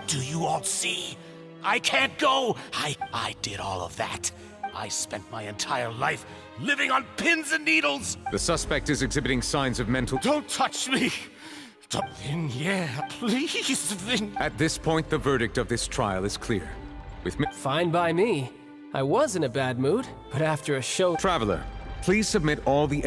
Do you all see? I can't go. I did all of that. I spent my entire life living on pins and needles. The suspect is exhibiting signs of mental... Don't touch me. Yeah, please. At this point, the verdict of this trial is clear. With me... Fine by me. I was in a bad mood, but after a show... Traveler, please submit all the...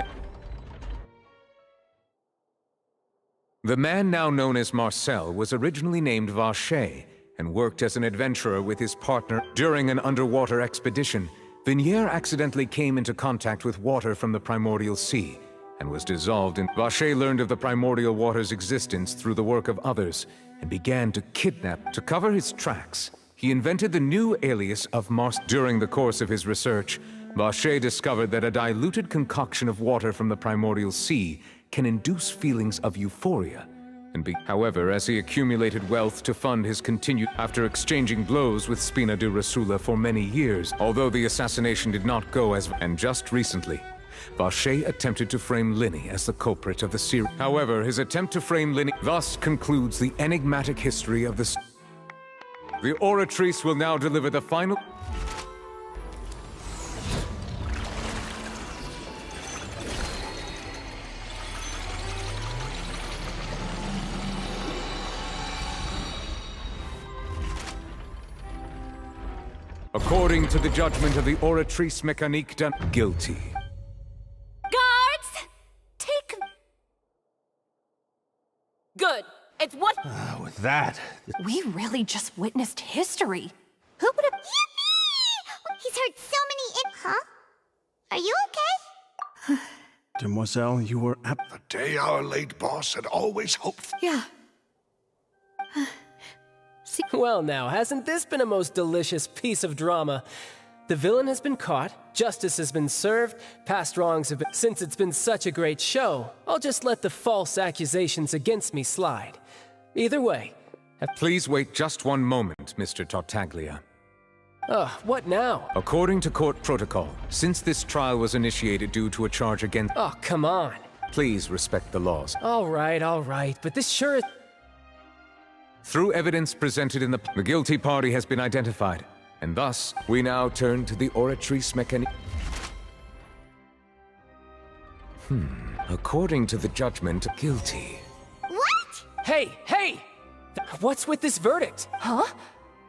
The man now known as Marcel was originally named Vache and worked as an adventurer with his partner. During an underwater expedition, Veneer accidentally came into contact with water from the primordial sea and was dissolved in... Vache learned of the primordial water's existence through the work of others and began to kidnap. To cover his tracks, he invented the new alias of Mars. During the course of his research, Vache discovered that a diluted concoction of water from the primordial sea can induce feelings of euphoria. However, as he accumulated wealth to fund his continued... After exchanging blows with Spina di Rosula for many years, although the assassination did not go as... And just recently, Vache attempted to frame Lyney as the culprit of the series. However, his attempt to frame Lyney thus concludes the enigmatic history of the... The Oratrice will now deliver the final... According to the judgment of the Oratrice Mécanique done guilty. Guards! Take... Good. It's what... With that... We really just witnessed history. Who would have... Yippee! He's heard so many... Huh? Are you okay? Demoiselle, you were The day our late boss had always hoped for. Yeah. Well now, hasn't this been a most delicious piece of drama? The villain has been caught, justice has been served, past wrongs have been... Since it's been such a great show, I'll just let the false accusations against me slide. Either way, Please wait just one moment, Mr. Tartaglia. What now? According to court protocol, since this trial was initiated due to a charge against— Oh, come on. Please respect the laws. All right, but this sure is— Through evidence presented in the guilty party has been identified, and thus, we now turn to the Oratrice Mechanique. According to the judgment, guilty. What? Hey! What's with this verdict? Huh?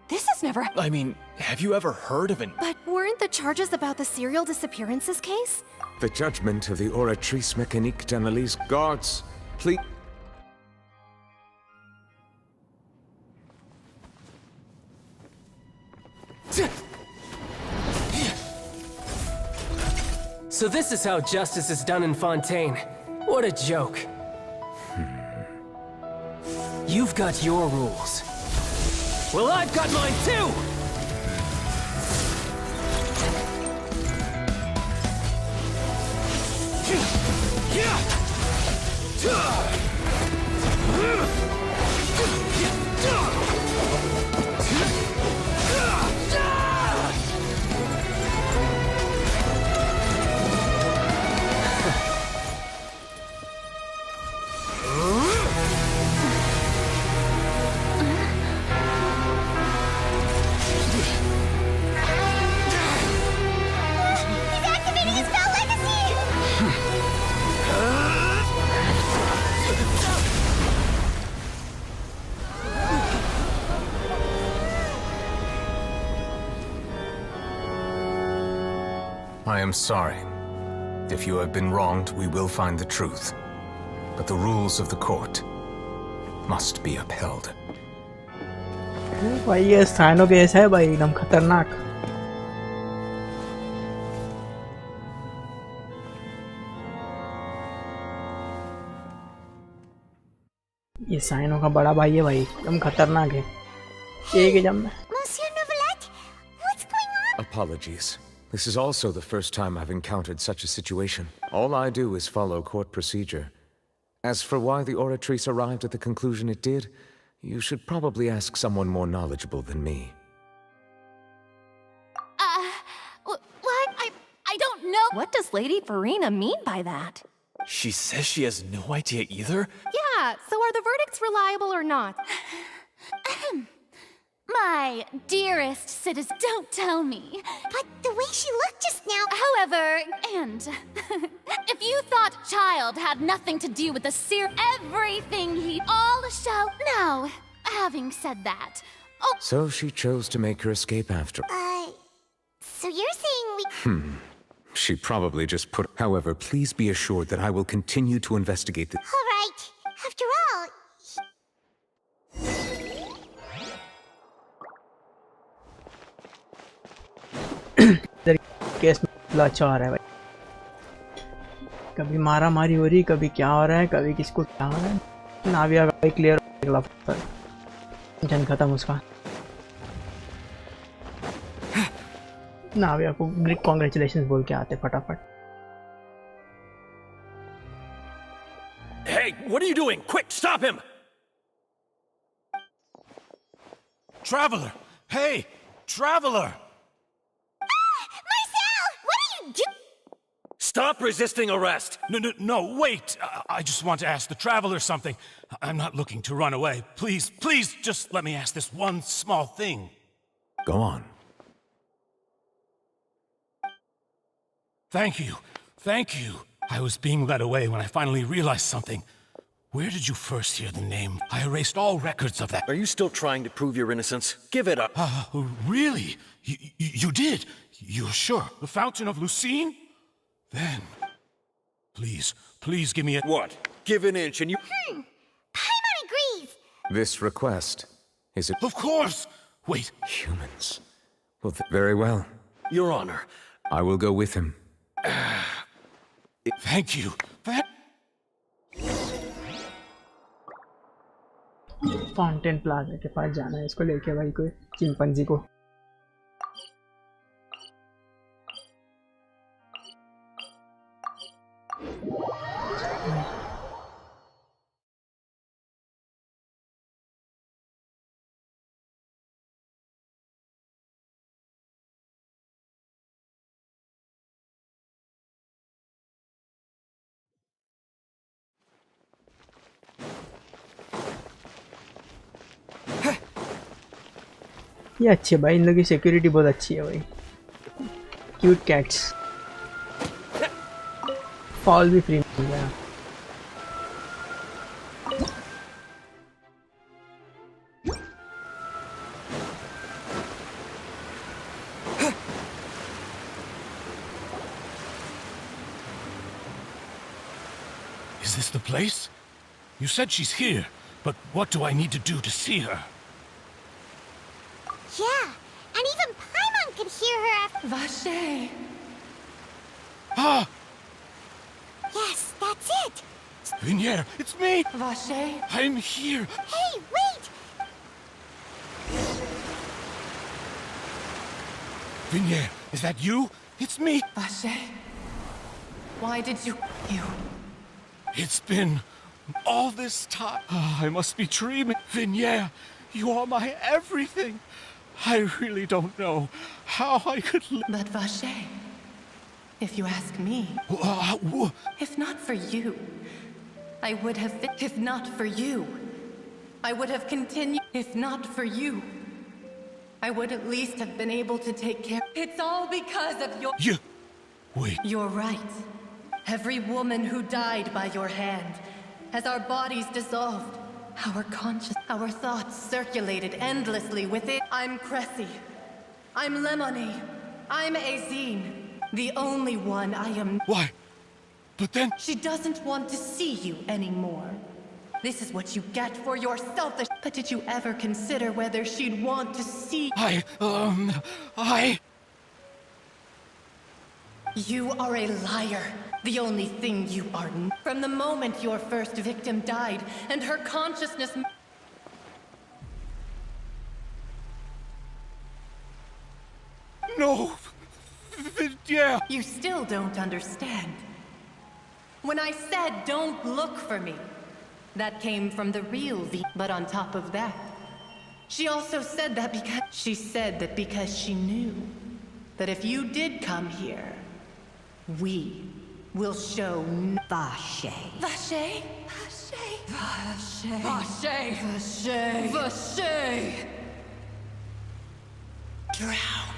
This has never— I mean, have you ever heard of an— But weren't the charges about the serial disappearances case? The judgment of the Oratrice Mécanique d'Analyse. Guards, please. So this is how justice is done in Fontaine. What a joke. You've got your rules. Well, I've got mine too! I am sorry. If you have been wronged, we will find the truth. But the rules of the court must be upheld. भाई ये cyano case है भाई एकदम खतरनाक. ये cyano का बड़ा भाई है भाई, एकदम खतरनाक है. एक जम में. Monsieur Neuvillette, what's going on? Apologies. This is also the first time I've encountered such a situation. All I do is follow court procedure. As for why the Oratrice arrived at the conclusion it did, you should probably ask someone more knowledgeable than me. I don't know. What does Lady Farina mean by that? She says she has no idea either? Yeah, so are the verdicts reliable or not? My dearest citizen, don't tell me. But the way she looked just now... However, and if you thought child had nothing to do with the everything he all show. Now, having said that, So she chose to make her escape after. So you're saying we... She probably just put. However, please be assured that I will continue to investigate this. All right. After all... case में अच्छा हो रहा है भाई. कभी मारा मारी हो रही, कभी क्या हो रहा है, कभी किसको क्या हो रहा है. नाविया का क्लियर जन खत्म उसका. नाविया को कॉन्ग्रेचुलेशंस बोल के आते फटाफट. Hey, what are you doing? Quick, stop him! Traveler! Hey, Traveler! Stop resisting arrest! No, wait! I just want to ask the Traveler something. I'm not looking to run away. Please, just let me ask this one small thing. Go on. Thank you. I was being led away when I finally realized something. Where did you first hear the name? I erased all records of that. Are you still trying to prove your innocence? Give it up. Really? You did? You're sure? The Fountain of Lucine? Then, please give me a— What? Give an inch and you— Paimon agrees! This request, is it— Of course! Wait. Humans. Well, very well. Your Honor. I will go with him. Thank you. Fountain plaza के पास जाना है इसको लेके भाई कोई chimpanzee को. ये अच्छी है भाई, इन लोगों की सिक्योरिटी बहुत अच्छी है भाई। Cute cats. फॉल भी फ्री मिल गया। Is this the place? You said she's here, but what do I need to do to see her? Yeah, and even Paimon could hear her after. Vache. Ah! Yes, that's it. Vignere, it's me! Vache. I'm here! Hey, wait! Vignere, is that you? It's me! Vache. Why did you... It's been all this time. I must be dreaming. Vignere, you are my everything. I really don't know how I could live. But Vache, if you ask me, if not for you, I would have... If not for you, I would have continued. If not for you, I would at least have been able to take care. It's all because of your... You... Wait. You're right. Every woman who died by your hand, as our bodies dissolved, our our thoughts circulated endlessly within. I'm Cressy. I'm Lemonade. I'm Azine. The only one I am... Why? But then... She doesn't want to see you anymore. This is what you get for your selfish... But did you ever consider whether she'd want to see... You are a liar. The only thing you are... From the moment your first victim died, and her consciousness... No! Yeah! You still don't understand. When I said don't look for me, that came from the real V. But on top of that, she also said that because... She said that because she knew that if you did come here, we will show... Vache. Vache? Vache? Vache? Vache? Vache? Vache? Drown.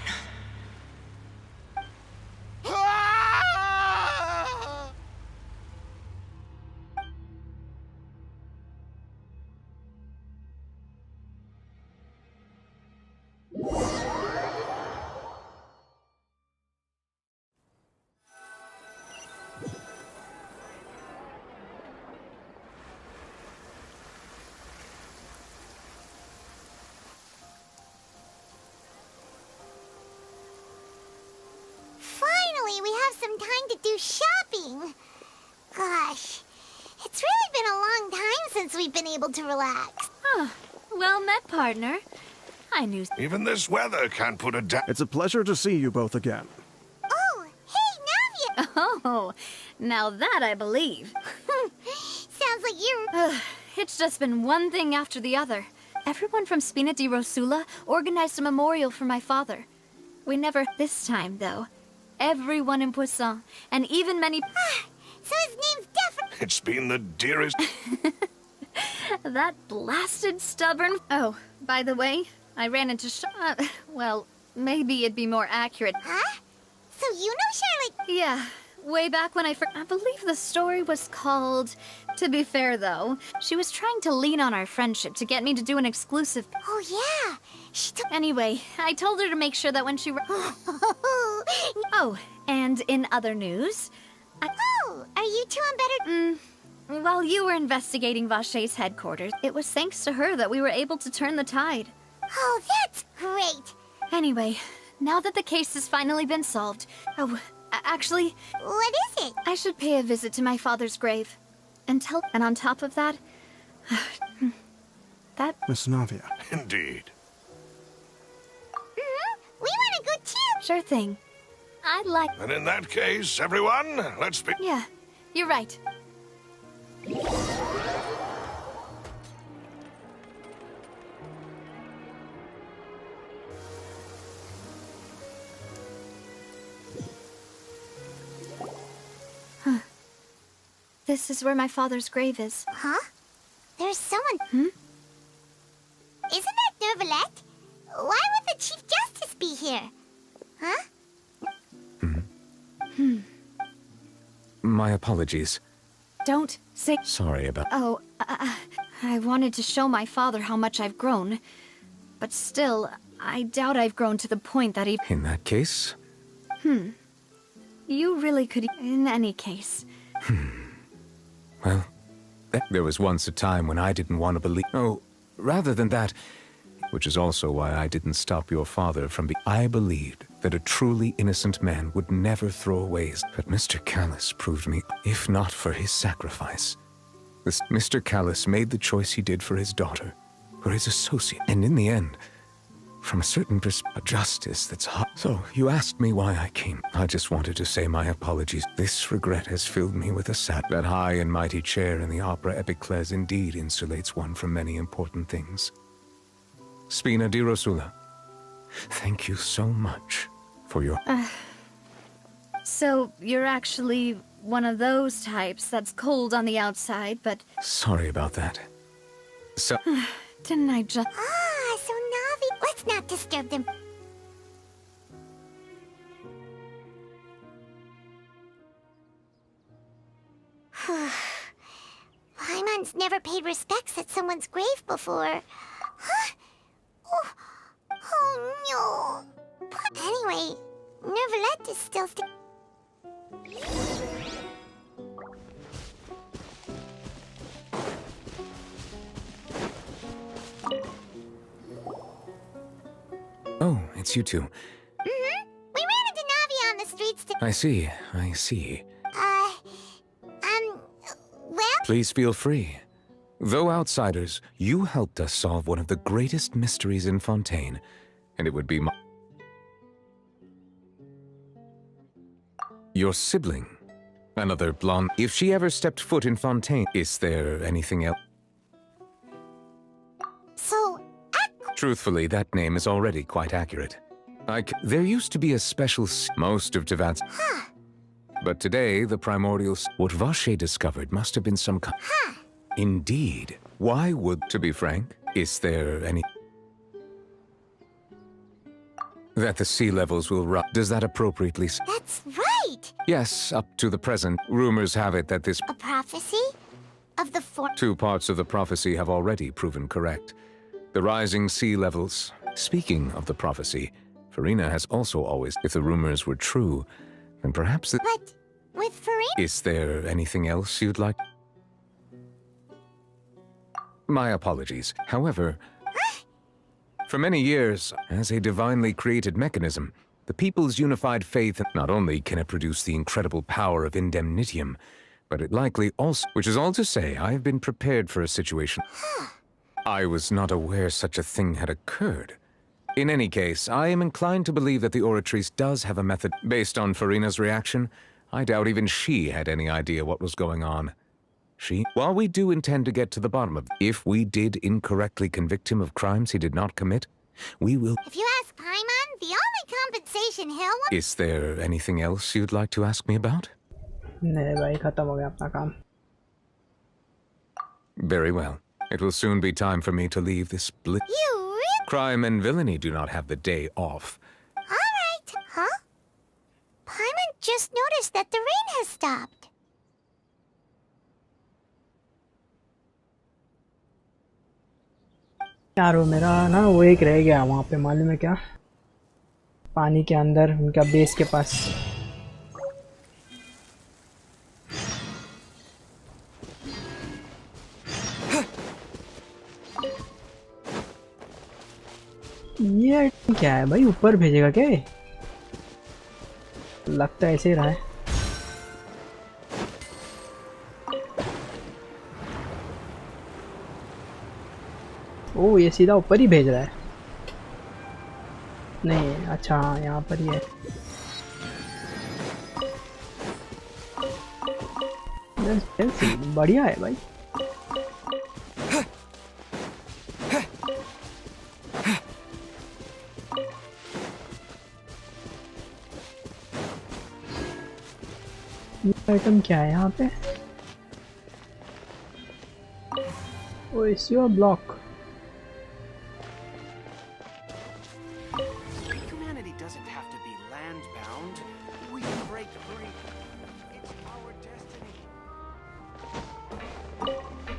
Finally, we have some time to do shopping. Gosh, it's really been a long time since we've been able to relax. Huh. Well met, partner. I knew... Even this weather can't put a down. It's a pleasure to see you both again. Oh, hey, Navia! Oh, now that I believe. Sounds like you're... It's just been one thing after the other. Everyone from Spina di Rosula organized a memorial for my father. We never... This time, though. Everyone in Poisson, and even many... So his name's definitely... It's been the dearest... That blasted stubborn... Oh, by the way, I ran into well, maybe it'd be more accurate. Huh? So you know Charlotte? Yeah, way back when I believe the story was called... To be fair, though, she was trying to lean on our friendship to get me to do an exclusive... Oh, yeah. Anyway, I told her to make sure that when she... Oh, and in other news... Oh, are you two on better... While you were investigating Vache's headquarters, it was thanks to her that we were able to turn the tide. Oh, that's great. Anyway, now that the case has finally been solved... Oh, actually... What is it? I should pay a visit to my father's grave. And on top of that... that... Miss Navia. Indeed. We want to go too. Sure thing. I'd like... And in that case, everyone, let's be... Yeah, you're right. Huh. This is where my father's grave is. Huh? There's someone... Hmm? Isn't that Nervalette? Why would the Chief Justice be here? Huh? My apologies. Don't say... Sorry about... Oh, I wanted to show my father how much I've grown. But still, I doubt I've grown to the point that he... In that case... You really could... In any case. Well, there was once a time when I didn't want to believe... Oh, rather than that, which is also why I didn't stop your father from I believed that a truly innocent man would never throw away his... But Mr. Callus proved me, if not for his sacrifice. Mr. Callus made the choice he did for his daughter, for his associate, and in the end, from a certain a justice that's hot. So, you asked me why I came. I just wanted to say my apologies. This regret has filled me with a sad... That high and mighty chair in the opera Epicles indeed insulates one from many important things. Spina di Rosula, thank you so much for your... So, you're actually one of those types that's cold on the outside, but... Sorry about that. So... Didn't I just... Ah, so Navi... Let's not disturb them. Paimon's never paid respects at someone's grave before. Huh? Oh no. But anyway, Neverlet is still... Oh, it's you two. Mm-hmm. We ran into Navi on the streets to... I see. Well... Please feel free. Though outsiders, you helped us solve one of the greatest mysteries in Fontaine, and it would be your sibling. Another blonde. If she ever stepped foot in Fontaine, is there anything else? So... Truthfully, that name is already quite accurate. There used to be a special most of Tavats. Huh. But today, the primordial... What Vache discovered must have been some kind... Huh. Indeed. Why would... To be frank, is there any... That the sea levels will rise. Does that appropriately... That's right! Yes, up to the present. Rumors have it that this... A prophecy? Of the four... Two parts of the prophecy have already proven correct. The rising sea levels. Speaking of the prophecy, Farina has also always... If the rumors were true, then perhaps the... But with Farina... Is there anything else you'd like... My apologies. However, for many years, as a divinely created mechanism, the people's unified faith not only can it produce the incredible power of indemnitium, but it likely also... Which is all to say, I have been prepared for a situation... I was not aware such a thing had occurred. In any case, I am inclined to believe that the Oratrice does have a method. Based on Farina's reaction, I doubt even she had any idea what was going on. While we do intend to get to the bottom of... If we did incorrectly convict him of crimes he did not commit, we will... If you ask Paimon, the only compensation he'll want... Is there anything else you'd like to ask me about? नहीं भाई खत्म हो गया अपना काम. Very well. It will soon be time for me to leave this You really... Crime and villainy do not have the day off. Alright, huh? Paimon just noticed that the rain has stopped. यार वो मेरा ना वो एक रह गया वहाँ पे मालूम है क्या पानी के अंदर उनका बेस के पास ये क्या है भाई ऊपर भेजेगा क्या लगता है ऐसे ही रहा है ओ ये सीधा ऊपर ही भेज रहा है नहीं अच्छा हाँ यहाँ पर ही है बढ़िया है भाई आइटम क्या है यहाँ पे ओ इस योर ब्लॉक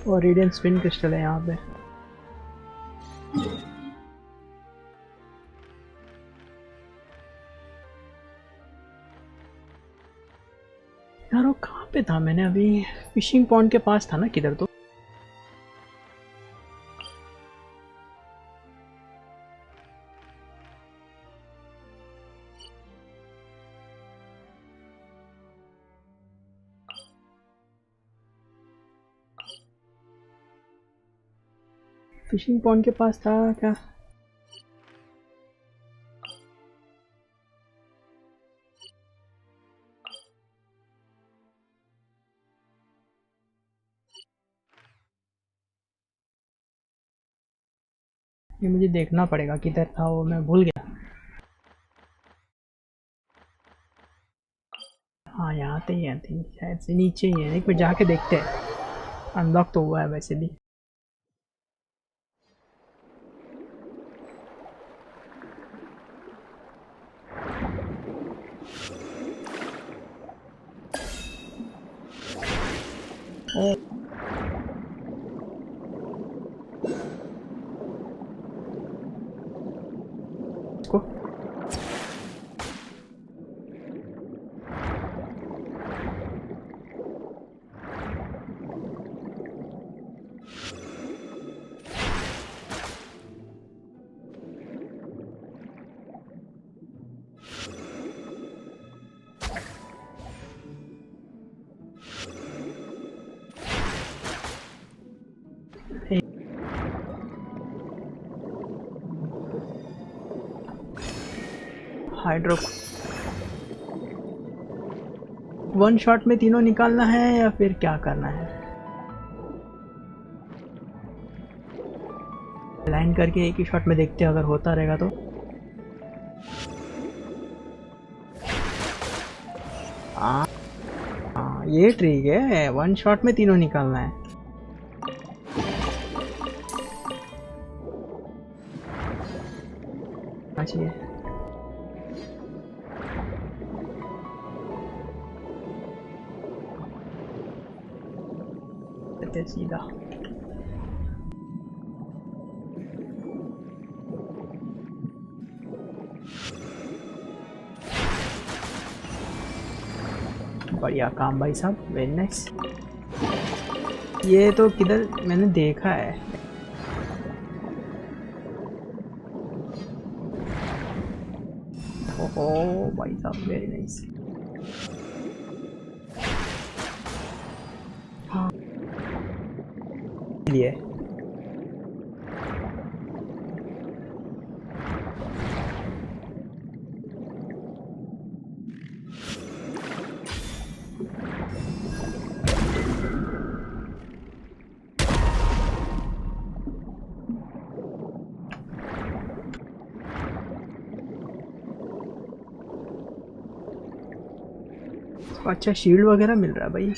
और रेडियंट स्पिन क्रिस्टल है यहाँ पे। यार वो कहाँ पे था? मैंने अभी फिशिंग पॉन्ड के पास था ना, किधर तो? फिशिंग पॉन्ड के पास था क्या? ये मुझे देखना पड़ेगा किधर था वो, मैं भूल गया। हाँ यहाँ पे ही है, शायद से नीचे ही है। एक बार जाके देखते हैं। अनलॉक तो हुआ है वैसे भी। इसको हाइड्रो वन शॉट में तीनों निकालना है या फिर क्या करना है? लाइन करके एक ही शॉट में देखते हैं, अगर होता रहेगा तो। हाँ ये ट्रिक है, वन शॉट में तीनों निकालना है। चाहिए सीधा बढ़िया काम भाई साहब, वेरी नाइस। ये तो किधर मैंने देखा है। ओहो भाई साहब, वेरी नाइस। हाँ लिए अच्छा शील्ड वगैरह मिल रहा है भाई।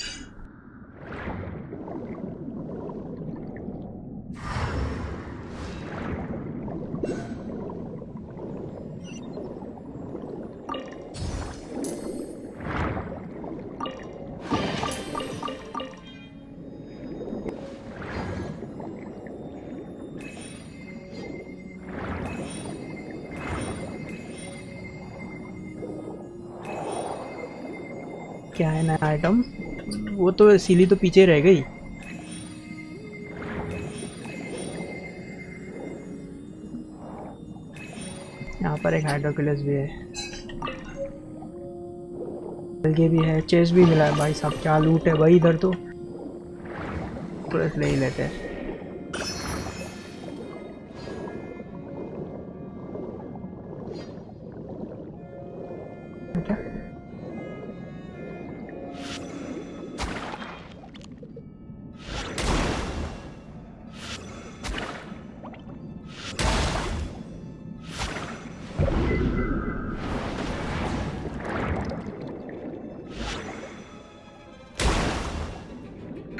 क्या है नया आइटम? वो तो सीली तो पीछे रह गई। यहाँ पर एक हाइड्रोक्यूलस भी है, अलगे भी है, चेस्ट भी मिला है भाई साहब। क्या लूट है भाई इधर तो, ले ही लेते हैं।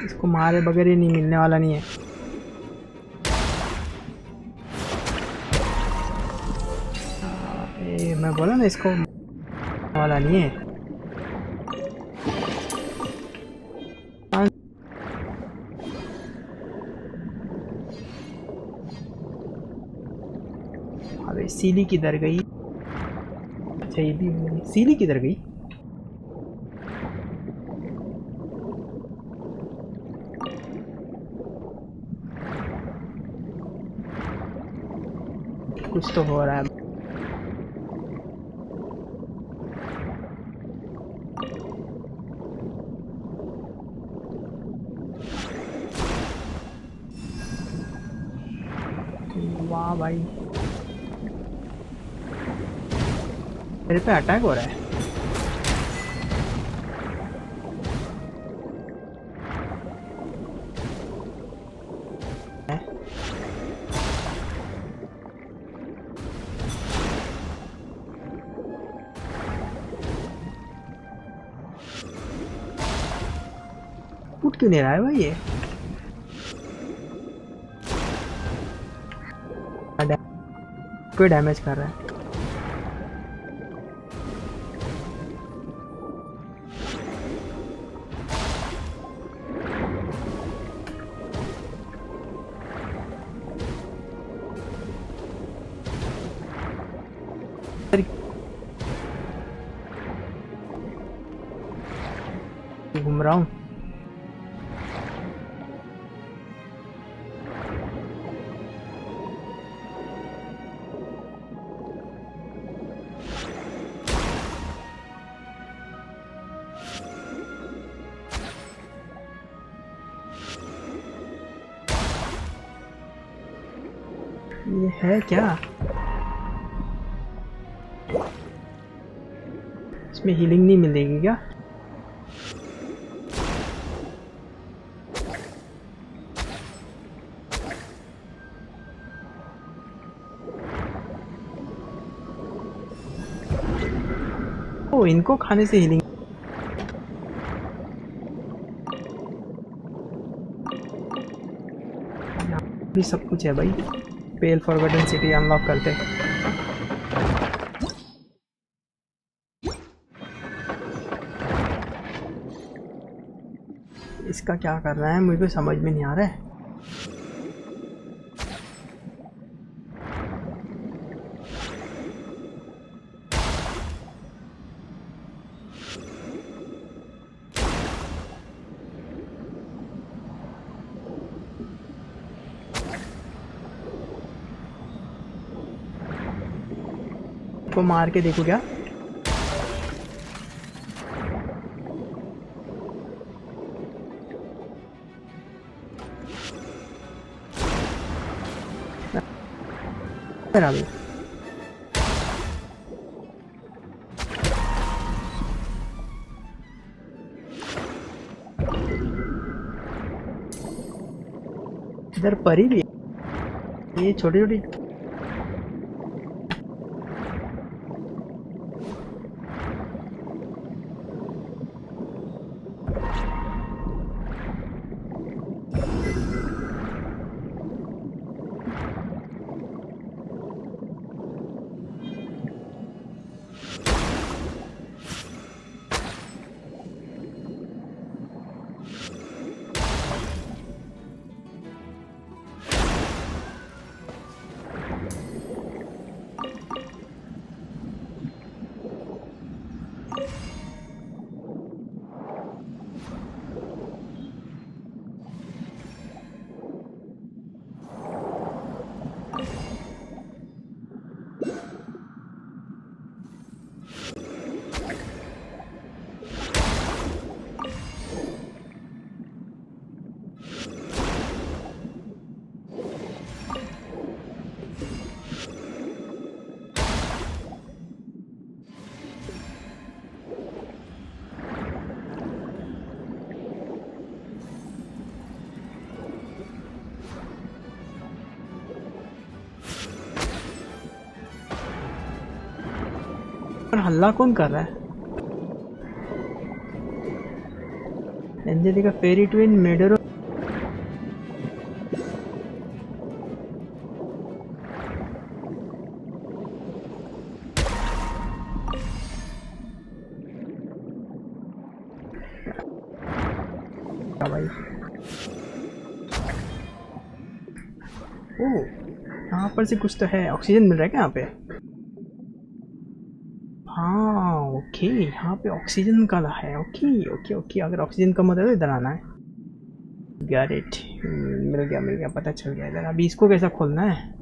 इसको मारे बगैर ही नहीं मिलने वाला नहीं है। मैं बोला ना इसको वाला नहीं है। सीली किधर गई? अच्छा ये भी नहीं। सीली किधर गई? कुछ तो हो रहा है। वाह भाई, मेरे पे अटैक हो रहा है। उठ क्यों नहीं रहा है भाई ये? कोई डैमेज कर रहा है। घूम रहा हूँ। ये है क्या? इसमें हीलिंग नहीं मिलेगी क्या? ओ, इनको खाने से हीलिंग। यहाँ भी सब कुछ है भाई। पेल फॉरगॉटन सिटी अनलॉक करते। इसका क्या करना है मुझे समझ में नहीं आ रहा है। को मार के देखो क्या? अभी इधर परी भी है। ये छोटी छोटी हल्ला कौन कर रहा है? एंजेलिका फेरी ट्विन मेडरो। यहाँ पर से कुछ तो है। ऑक्सीजन मिल रहा है क्या यहाँ पे? हाँ ओके, यहाँ पे ऑक्सीजन का है। ओके ओके ओके, अगर ऑक्सीजन कम होता है तो इधर आना है। गॉट इट, मिल गया, पता चल गया इधर। अभी इसको कैसा खोलना है?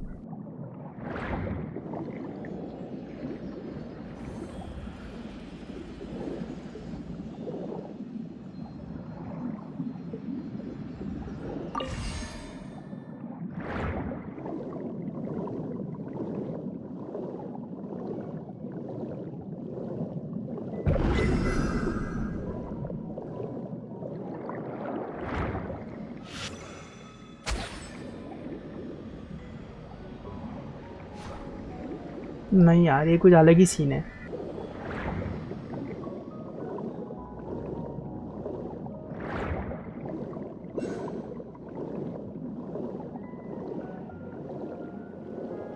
नहीं यार, ये कुछ अलग ही सीन है।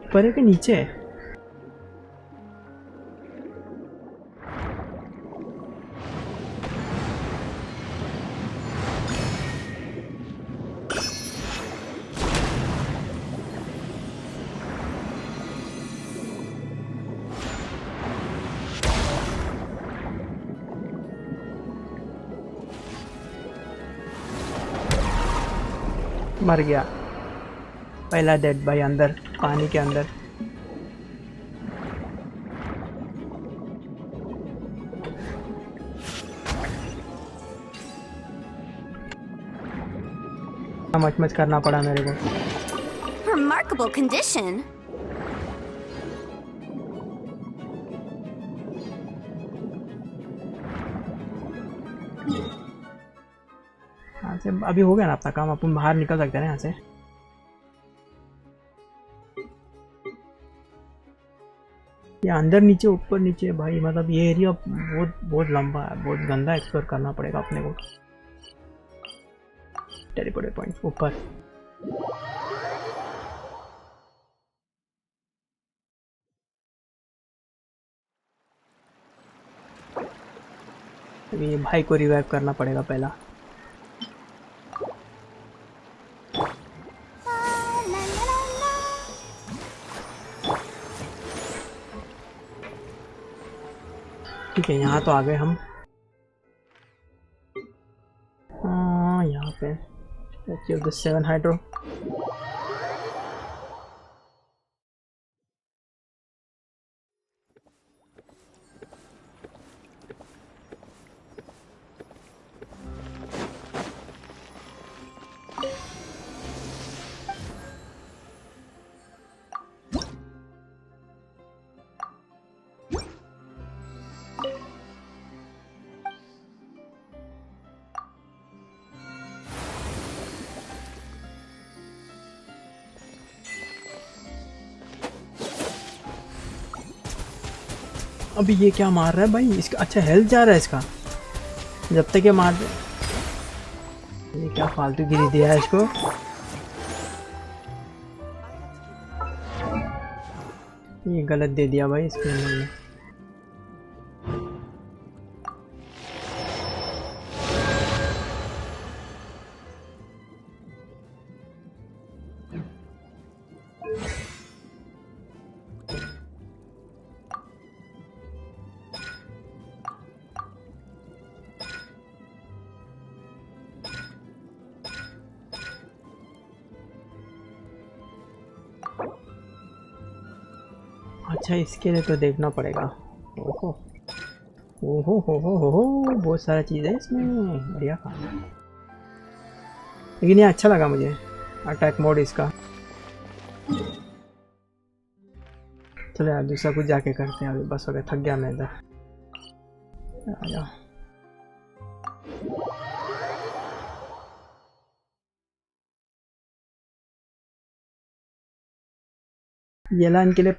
ऊपर के नीचे है? मर गया पहला डेड भाई, अंदर पानी के अंदर। मच करना पड़ा मेरे को। Remarkable condition. यहाँ से अभी हो गया ना अपना काम, अपन बाहर निकल सकते हैं यहाँ से। ये अंदर नीचे ऊपर नीचे भाई, मतलब ये एरिया बहुत लंबा है, बहुत गंदा एक्सप्लोर करना पड़ेगा अपने को। टेलीपोर्ट पॉइंट ऊपर। ये भाई को रिवाइव करना पड़ेगा पहला। ठीक है, यहाँ तो आ गए हम। हाँ यहाँ पे Statue of the Seven Hydro। अभी ये क्या मार रहा है भाई इसका? अच्छा हेल्थ जा रहा है इसका, जब तक ये मार दे। ये क्या फालतू गिरी दिया है इसको। ये गलत दे दिया भाई इसके अंदर में। अच्छा इसके लिए तो देखना पड़ेगा। ओहो ओहो हो, बहुत सारा चीज़ है इसमें, बढ़िया काम है। लेकिन ये अच्छा लगा मुझे अटैक मोड इसका। चलो यार दूसरा कुछ जाके करते हैं, अभी बस हो गया, थक गया मैं इधर। ये लाइन के लिए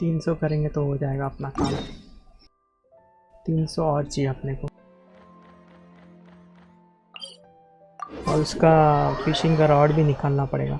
300 करेंगे तो हो जाएगा अपना काम। 300 और चाहिए अपने को, और उसका फिशिंग का रॉड भी निकालना पड़ेगा।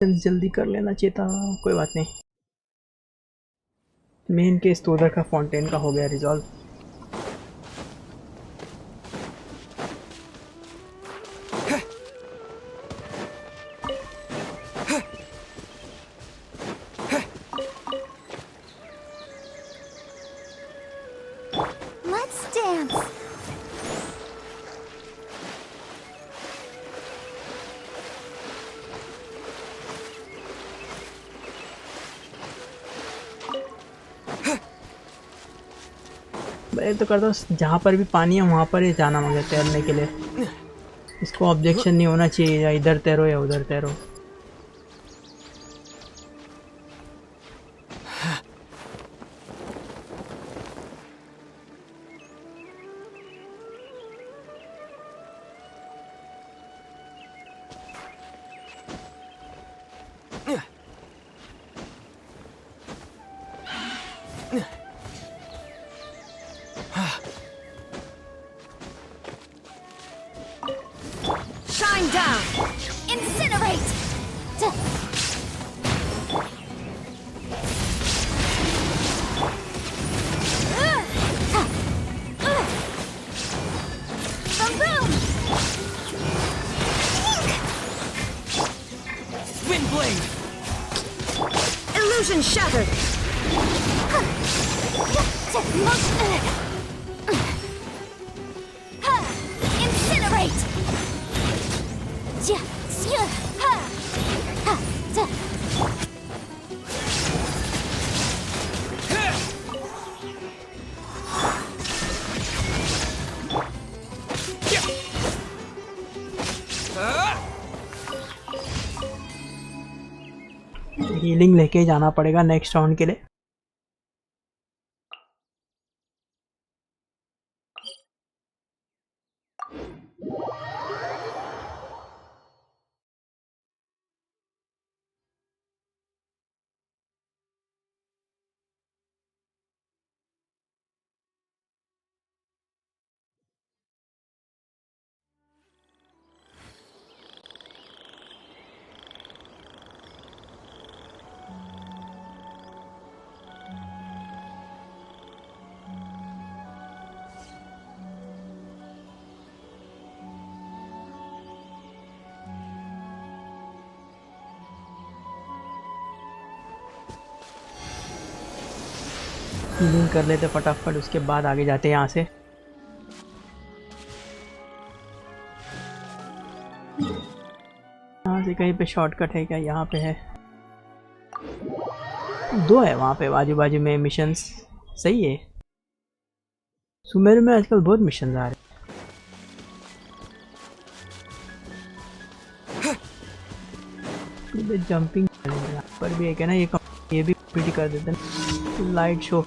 जल्दी कर लेना चाहिए था, कोई बात नहीं। मेन केस तो उधर का फाउंटेन का हो गया रिजॉल्व। Let's dance. मैं तो करता हूँ जहाँ पर भी पानी है वहाँ पर ही जाना मुझे तैरने के लिए। इसको ऑब्जेक्शन नहीं होना चाहिए या इधर तैरो या उधर तैरो। Shine down! Incinerate! Boom! Wind blade! Illusion shattered! Incinerate! Healing लेके जाना पड़ेगा नेक्स्ट राउंड के लिए। हीलिंग कर लेते फटाफट, उसके बाद आगे जाते हैं यहाँ से। यहाँ से कहीं पे शॉर्टकट है क्या? यहाँ पे है, 2 है वहाँ पे बाजू बाजू में मिशंस। सही है, सुमेर में आजकल बहुत मिशन आ रहे हैं। जंपिंग यहाँ पर भी एक है ना, ये भी कंप्लीट कर देते हैं। लाइट शो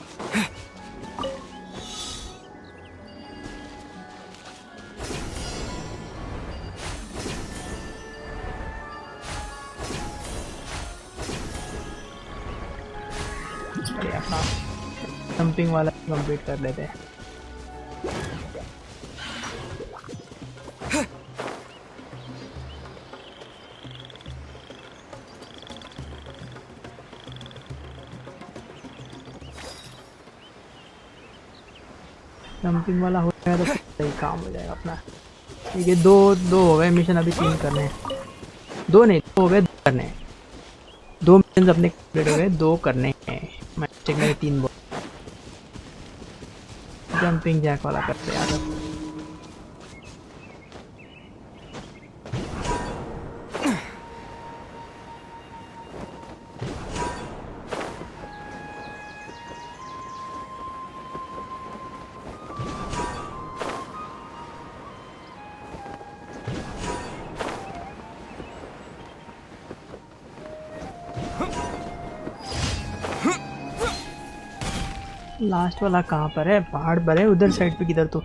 अपना जंपिंग वाला कंप्लीट कर लेते हैं। जंपिंग वाला हो जाएगा तो सही काम हो जाएगा अपना। ठीक है, दो हो गए मिशन, अभी 3 करने हैं। 2 नहीं, 2 हो गए, 2 करने हैं। 2 मिशन अपने कंप्लीट हो गए, 2 करने हैं। मैं 3 बोल जंपिंग जैक वाला करते हैं। लास्ट वाला कहाँ पर है? पहाड़ पर है उधर साइड पे किधर तो।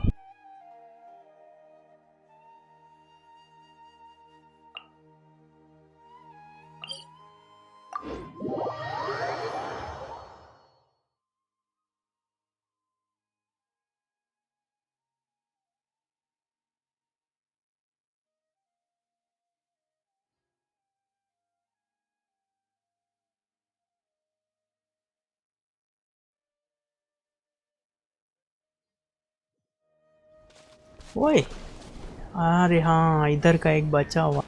ओए, अरे हाँ इधर का एक बचा हुआ।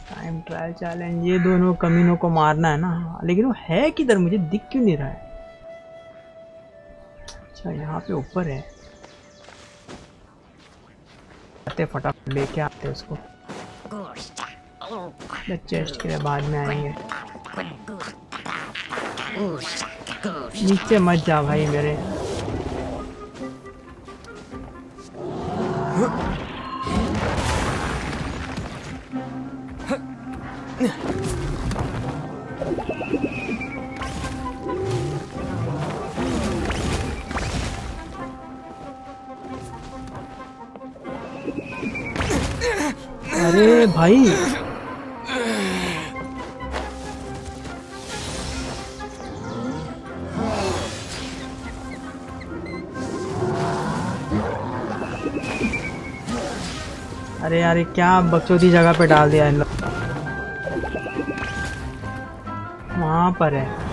टाइम ट्रायल चैलेंज, ये दोनों कमीनों को मारना है ना, लेकिन वो है किधर? मुझे दिख क्यों नहीं रहा है? अच्छा यहाँ पे ऊपर है। आते फटाफट लेके आते उसको। चेस्ट के लिए बाद में आएंगे। नीचे मत जा भाई मेरे। अरे भाई अरे यार क्या बकचोदी जगह पे डाल दिया इन लोग। वहां पर है।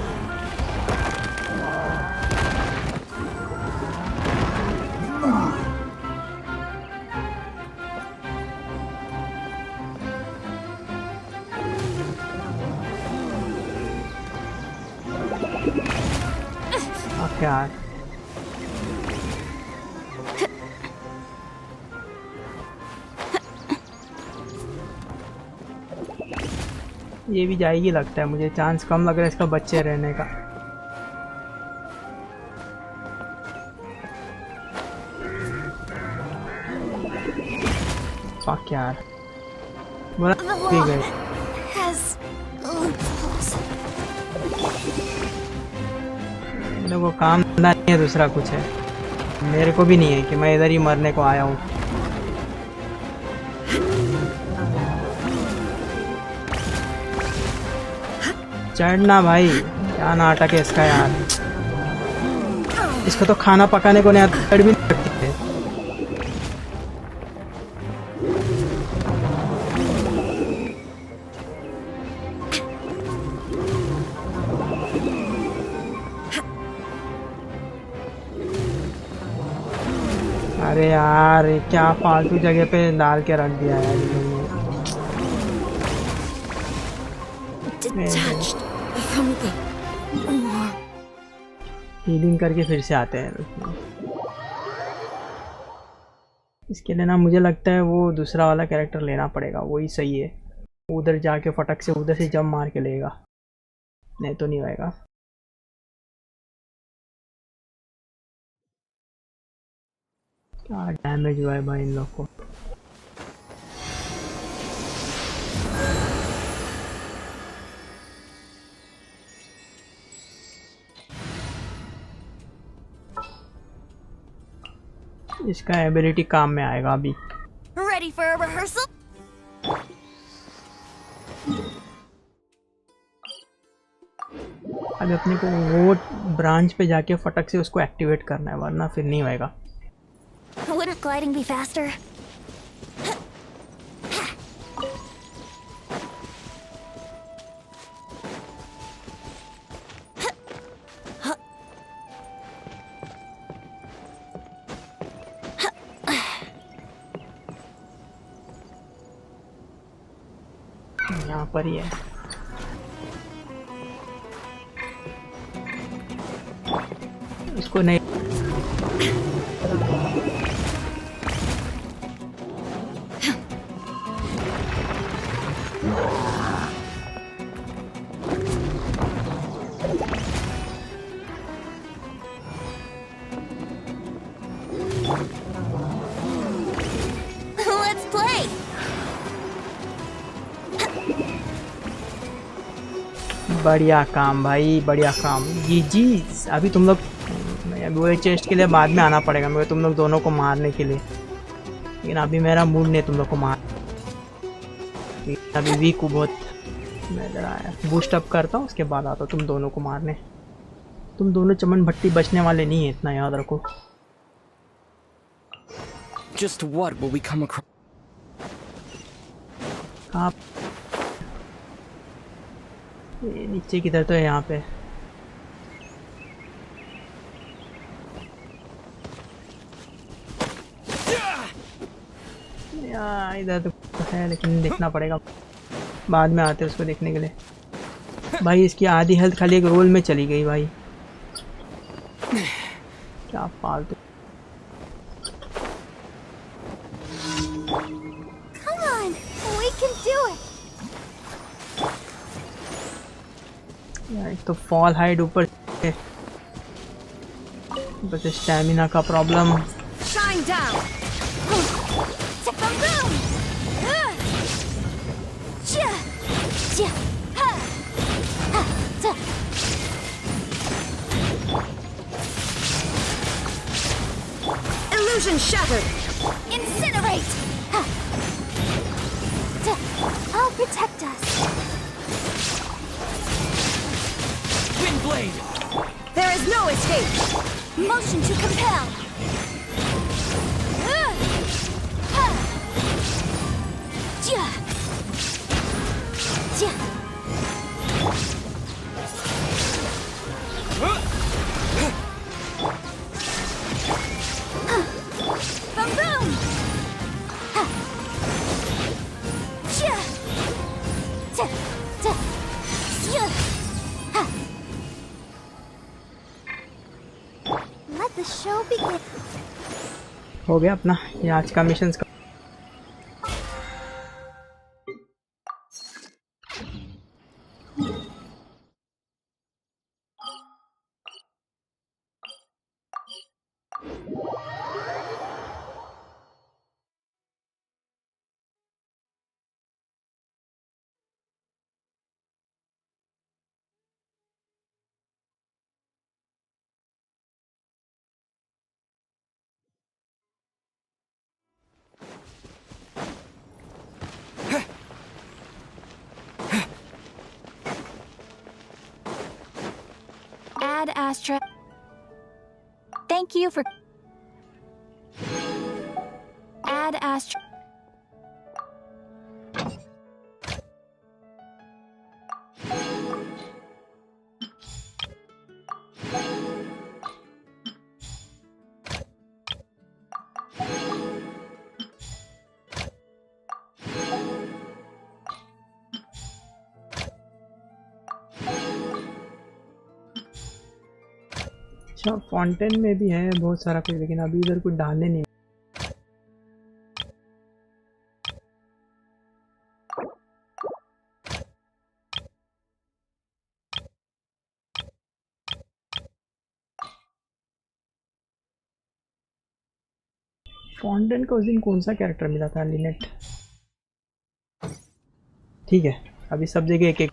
यार ये भी जाएगी लगता है मुझे। चांस कम लग रहा है इसका बच्चे रहने का। फक यार ठीक है। मेरे को काम धंधा नहीं है, दूसरा कुछ है मेरे को भी नहीं है कि मैं इधर ही मरने को आया हूँ। चढ़ना भाई, क्या नाटक है इसका यार। इसको तो खाना पकाने को नहीं आता, चढ़ भी नहीं सकती है। अरे यार क्या फालतू जगह पे डाल के रख दिया यार। हीलिंग करके फिर से आते हैं। इसके लिए ना मुझे लगता है वो दूसरा वाला कैरेक्टर लेना पड़ेगा, वही सही है। उधर जाके फटक से उधर से जंप मार के लेगा, नहीं तो नहीं होएगा। क्या डैमेज हुआ है भाई इन लोग को। इसका एबिलिटी काम में आएगा अभी। Ready for a rehearsal? अभी अपने को वो ब्रांच पे जाके फटक से उसको एक्टिवेट करना है, वरना फिर नहीं होएगा। Wouldn't gliding be faster? यहाँ पर ही है। इसको नहीं Let's play. बढ़िया काम भाई, बढ़िया काम। जी अभी तुम लोग वो चेस्ट के लिए बाद में आना पड़ेगा मेरे, तुम लोग दोनों को मारने के लिए, लेकिन अभी मेरा मूड नहीं तुम लोग को मार, अभी वीक हूँ बहुत। मैं जरा बूस्ट अप करता हूँ, उसके बाद आता हूँ तुम दोनों को मारने। तुम दोनों चमन भट्टी बचने वाले नहीं है, इतना याद रखो। Just what will we come across? आप ये नीचे किधर तो है यहाँ पे। यार इधर तो है, लेकिन देखना पड़ेगा, बाद में आते हैं उसको देखने के लिए। भाई इसकी आधी हेल्थ खाली एक रोल में चली गई भाई, क्या फालतू। Come on, we can do it. यार एक तो फॉल हाइड ऊपर है, बस स्टैमिना का problem. Shine down. Boom. Illusion shattered. Incinerate! I'll protect us. Wind blade! There is no escape. Motion to compel. Let the show begin. हो गया अपना ये आज का मिशन का। Ad Astra. Thank you for. Ad Astra. अच्छा fountain में भी है बहुत सारा कुछ, लेकिन अभी इधर कुछ डालने नहीं। फाउंटेन का उस दिन कौन सा कैरेक्टर मिला था? लिनेट। ठीक है अभी सब जगह एक एक।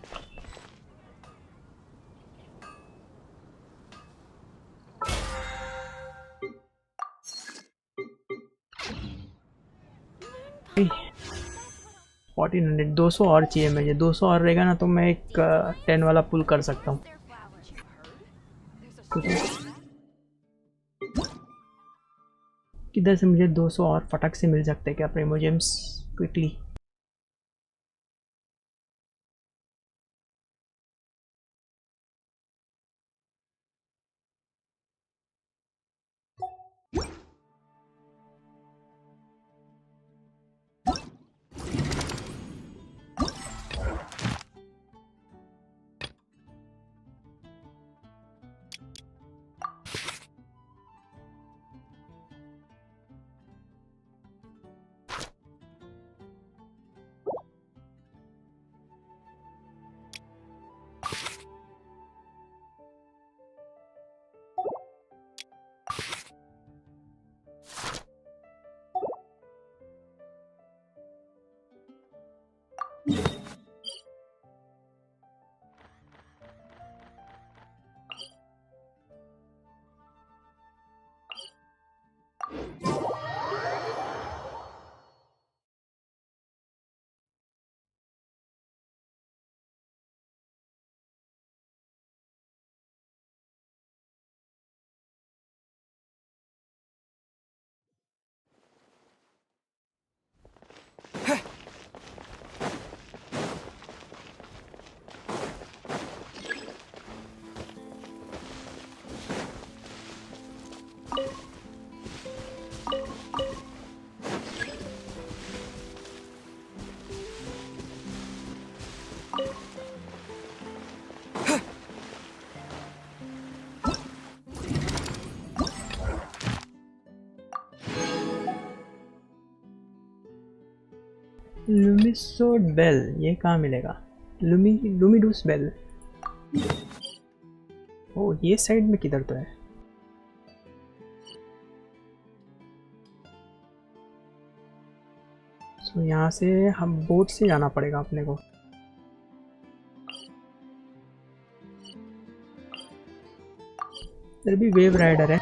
$1400 200 और चाहिए मुझे। 200 और रहेगा ना तो मैं एक 10 वाला पुल कर सकता हूँ। किधर से मुझे 200 और फटक से मिल सकते हैं क्या प्रेमोजेम्स क्विकली? लुमिसोड बेल, ये कहाँ मिलेगा? लुमिडूस बेल। ओ ये साइड में किधर तो है। तो यहाँ से हम बोट से जाना पड़ेगा अपने को। इधर भी वेव राइडर है।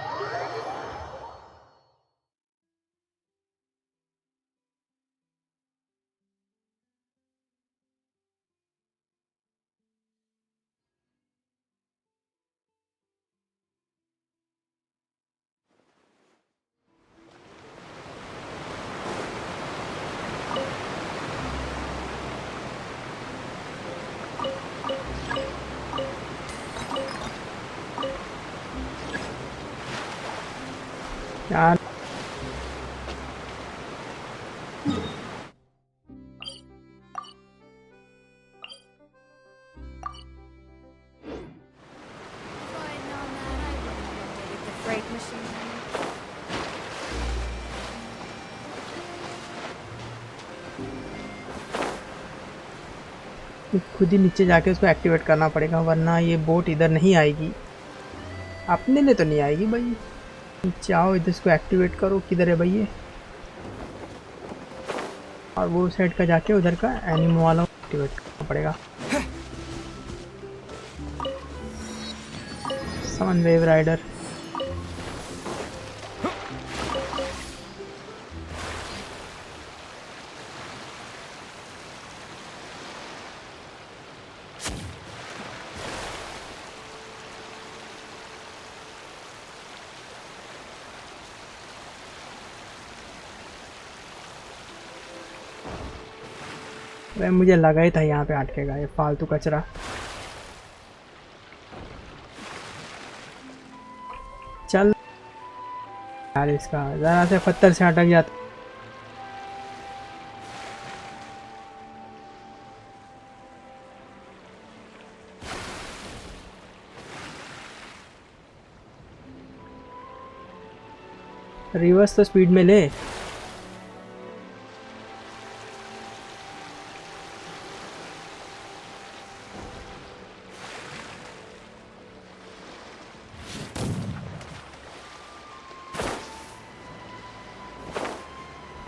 यार खुद ही नीचे जाके उसको एक्टिवेट करना पड़ेगा, वरना ये बोट इधर नहीं आएगी। अपने लिए तो नहीं आएगी भाई। नीचे आओ, इधर इसको एक्टिवेट करो। किधर है भाई ये? और वो साइड का जाके उधर का एनिमो वाला एक्टिवेट करना पड़ेगा। समन वेव राइडर। वह मुझे लगा ही था यहाँ पे अटकेगा ये फालतू कचरा। चल यार, इसका जरा से पत्थर से अटक जाता। रिवर्स तो स्पीड में ले।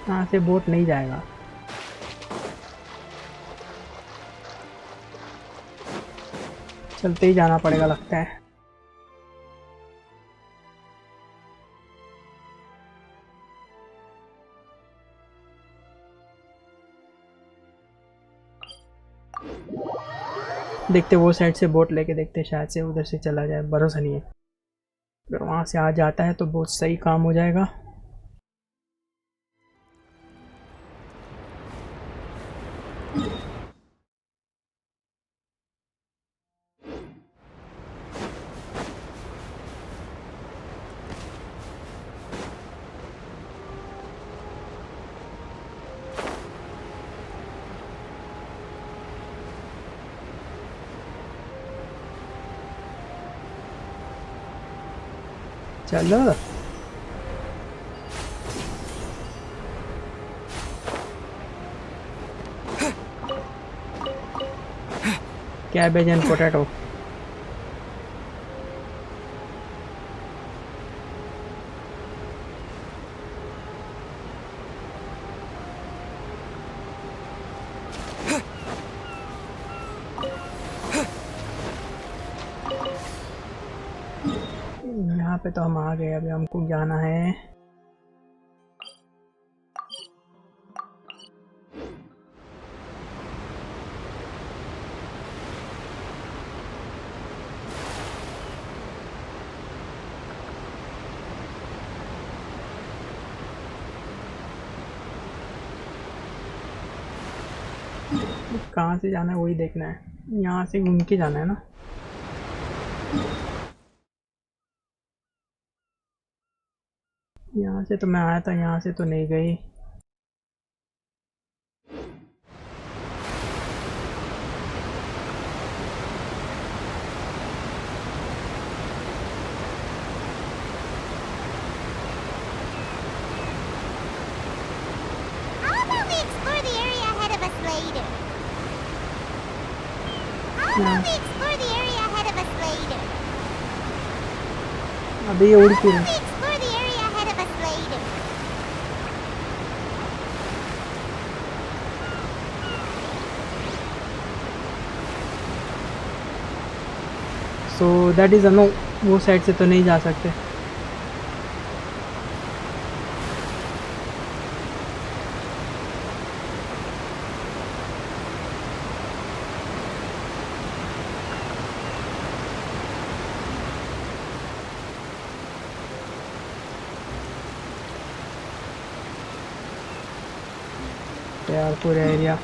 यहाँ से बोट नहीं जाएगा। चलते ही जाना पड़ेगा लगता है। देखते वो साइड से बोट लेके देखते, शायद से उधर से चला जाए। भरोसा नहीं है, अगर वहाँ से आ जाता है तो बहुत सही काम हो जाएगा। चलो कैबेज एंड पोटैटो। यहाँ पे तो हम आ गए, अभी हमको जाना है कहाँ से जाना है वही देखना है। यहाँ से घूम के जाना है ना। यहाँ से तो मैं आया था, यहाँ से तो नहीं गई। How about we explore the area ahead of later. How about we explore the area ahead of us later? अबे ये उड़ क्यों How रहा about we explore the area ahead of us later? So that is a no, वो side से तो नहीं जा सकते। यार पूरा एरिया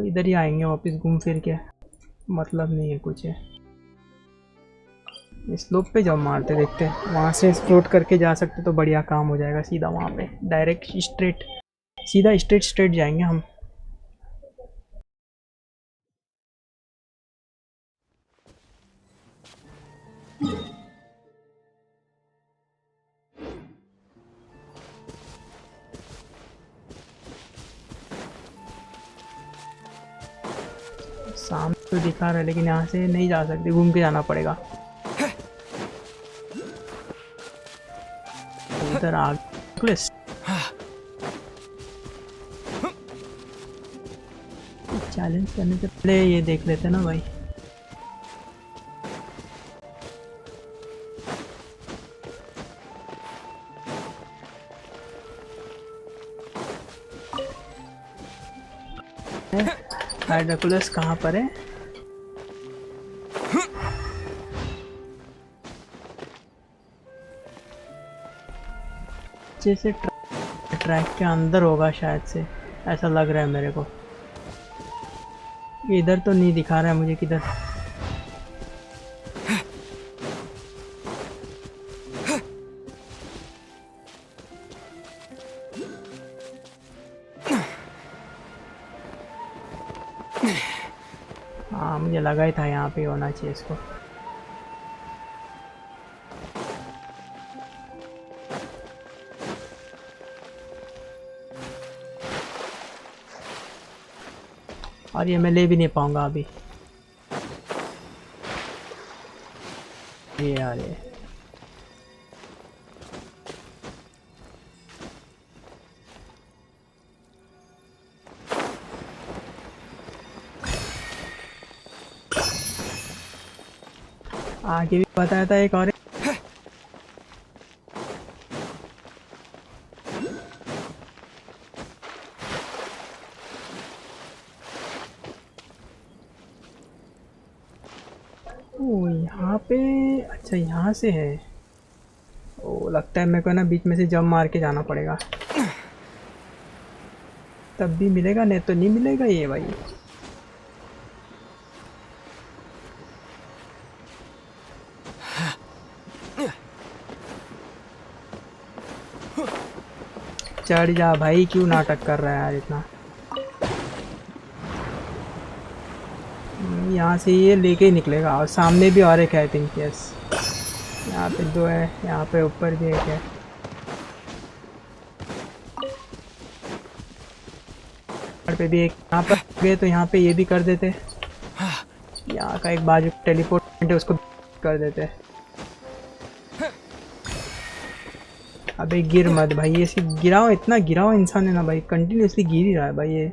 इधर ही आएंगे वापस घूम फिर के, मतलब नहीं है कुछ है। स्लोप पे जब मारते देखते हैं, वहाँ से एक्सप्लोर करके जा सकते तो बढ़िया काम हो जाएगा। सीधा वहाँ पे डायरेक्ट स्ट्रेट, सीधा स्ट्रेट जाएंगे हम। सामने तो दिखा रहा है लेकिन यहाँ से नहीं जा सकते, घूम के जाना पड़ेगा। उधर आगे चैलेंज करने से पहले ये देख लेते ना भाई। हाइड्रोकुलस कहाँ पर है? जैसे ट्रैक के अंदर होगा शायद से, ऐसा लग रहा है मेरे को। इधर तो नहीं दिखा रहा है मुझे किधर। हाँ मुझे लगा ही था यहाँ पे होना चाहिए इसको। और ये मैं ले भी नहीं पाऊंगा अभी। ये यार ये आगे भी बताया था एक और। ओ यहाँ पे, अच्छा यहाँ से है। ओ लगता है मेरे को ना बीच में से जंप मार के जाना पड़ेगा, तब भी मिलेगा, नहीं तो नहीं मिलेगा ये भाई। चढ़ जा भाई, क्यों नाटक कर रहा है यार इतना। यहाँ से ये लेके ही निकलेगा। और सामने भी और एक है आई थिंक, यस यहाँ पे दो है, यहाँ पे ऊपर भी एक है। यहाँ पे भी एक, यहाँ पर गए तो यहाँ पे ये भी कर देते। यहाँ का एक बाजू टेलीपोर्ट है उसको कर देते। अबे गिर मत भाई, ये सिर्फ गिराओ, इतना गिराओ इंसान है ना भाई, कंटिन्यूसली गिर ही रहा है भाई ये।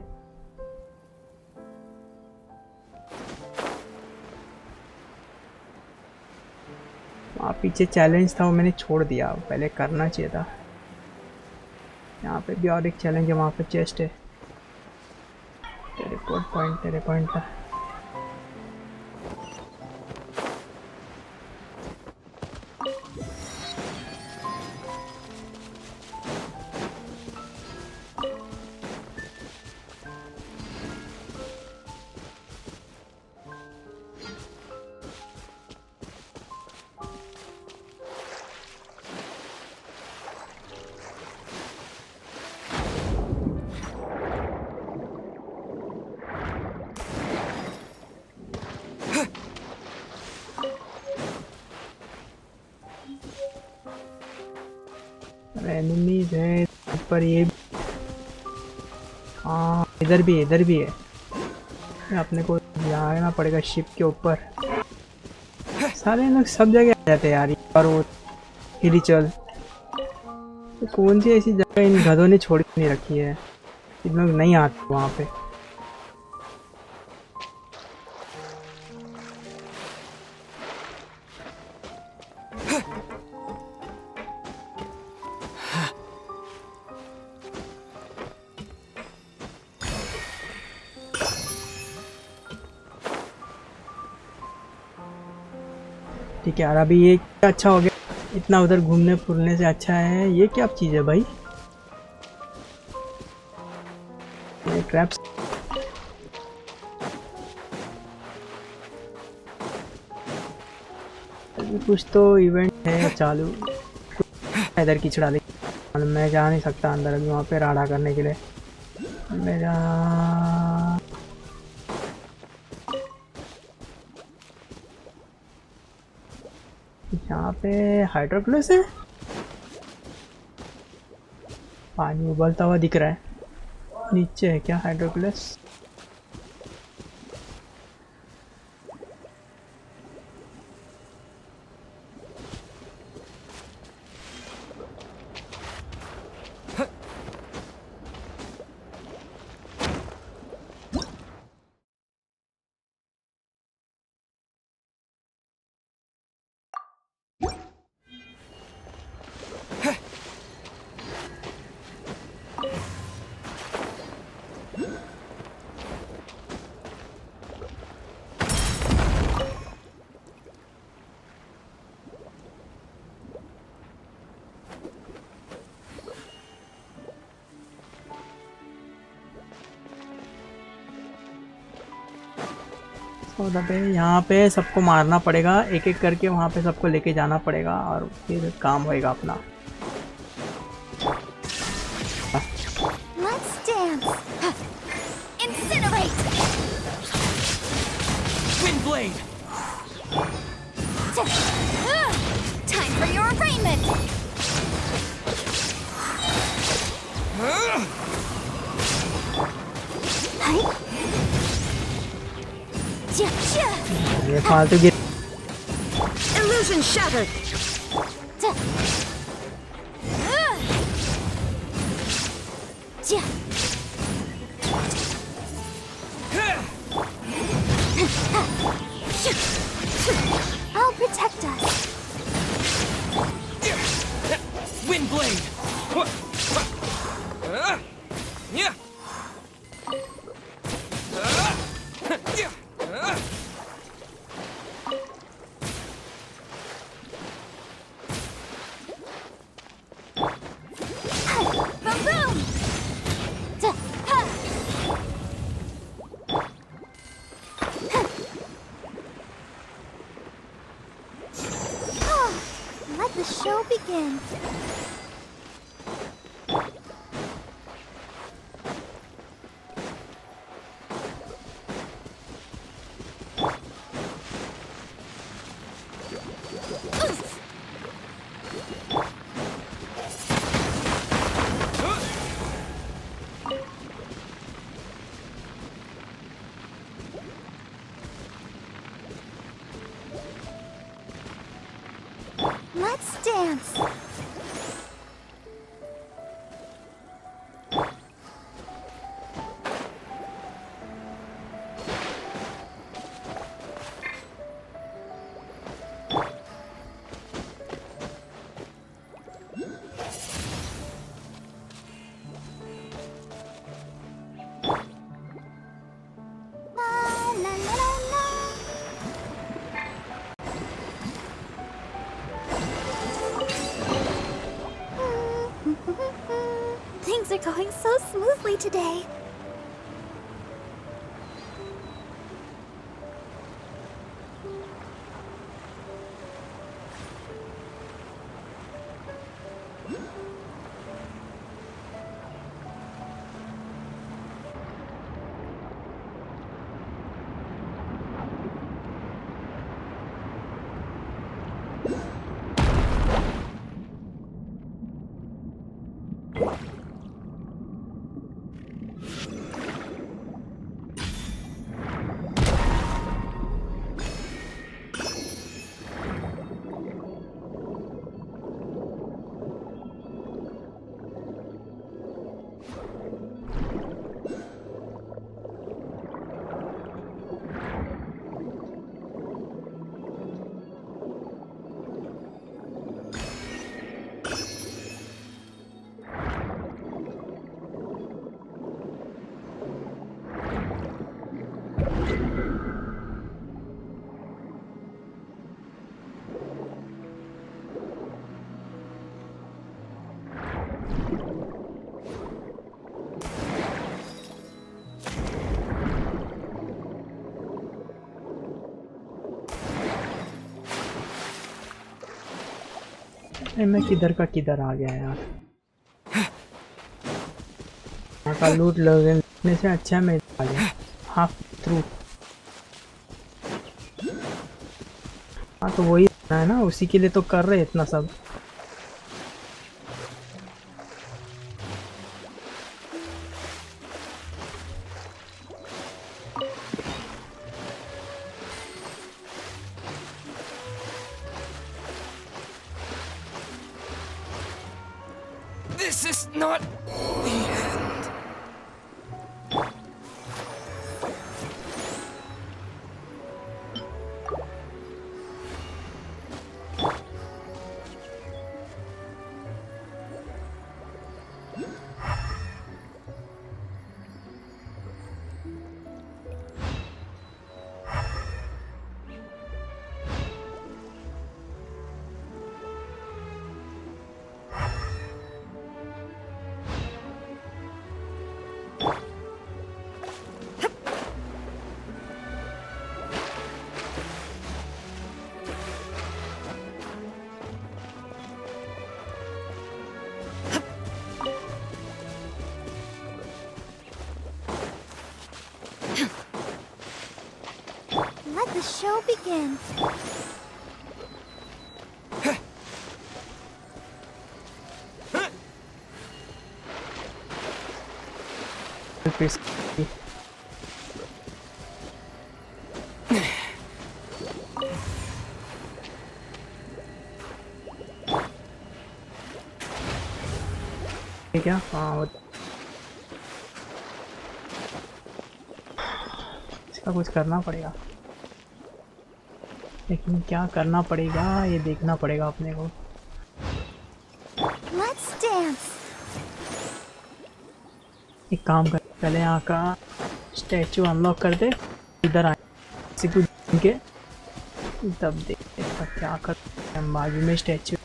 वहाँ पीछे चैलेंज था वो मैंने छोड़ दिया, पहले करना चाहिए था। यहाँ पे भी और एक चैलेंज है, वहाँ पे चेस्ट है। तेरे पॉइंट था। एनिमीज है ऊपर। ये हाँ इधर भी है। अपने को जाना पड़ेगा शिप के ऊपर। सारे लोग सब जगह आ जाते हैं यार। और वो हिलीचल तो कौन सी ऐसी जगह इन गधों ने छोड़ के नहीं रखी है, इन लोग नहीं आते वहाँ पे। ठीक है यार, अभी ये क्या अच्छा हो गया, इतना उधर घूमने फिरने से अच्छा है। ये क्या चीज़ है भाई? ये ट्रैप्स। अभी कुछ तो इवेंट है चालू। इधर की चढ़ा दी, मैं जा नहीं सकता अंदर अभी वहाँ पे राडा करने के लिए। मेरा यहाँ पे हाइड्रोक्लोस है, पानी उबलता हुआ दिख रहा है। नीचे है क्या हाइड्रोक्लोस? और अबे यहाँ पे सबको मारना पड़ेगा, एक एक करके वहाँ पे सबको लेके जाना पड़ेगा और फिर काम होएगा अपना। Let's dance. Incinerate. Windblade. Time for your arraignment. ये फालतू गिर। Illusion shattered. I'll protect us. Windblade. Let the show begin. Let's dance. Things are going so smoothly today. मैं किधर का किधर आ गया यार। यहाँ का लूट लगने से अच्छा मैं आ गया हाफ थ्रू। हाँ तो वही है ना, उसी के लिए तो कर रहे इतना सब। This is not the end. Let the show begin. क्या? हाँ इसका कुछ करना पड़ेगा, लेकिन क्या करना पड़ेगा ये देखना पड़ेगा अपने को। Let's dance. एक काम कर, पहले यहाँ का स्टैचू अनलॉक कर दे, इधर आए किसी को के तब देख क्या कर। हम बाजू में स्टैचू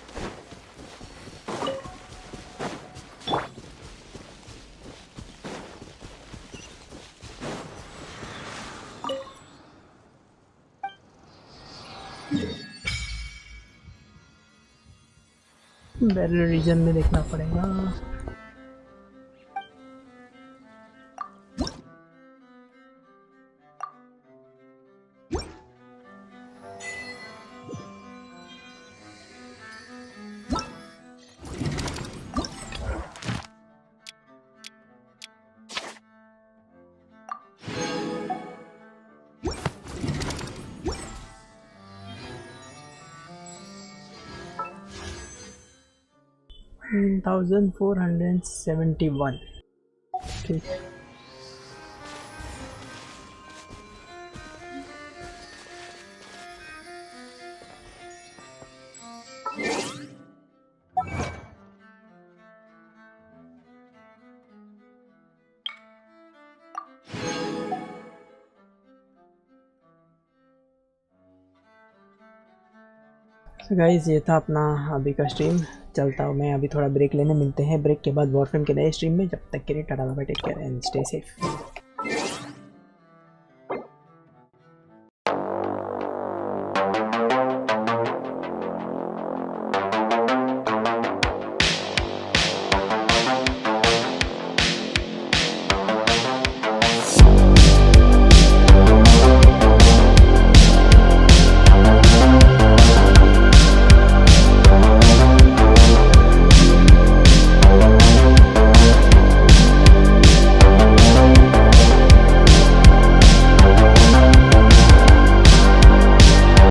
बैरल रीजन में देखना पड़ेगा। $1,471. Okay. So guys, ये था अपना अभी का स्ट्रीम। चलता हूँ मैं अभी थोड़ा ब्रेक लेने, मिलते हैं ब्रेक के बाद वॉरफ्रेम के नए स्ट्रीम में। जब तक के लिए tata bye bye, take care and stay safe.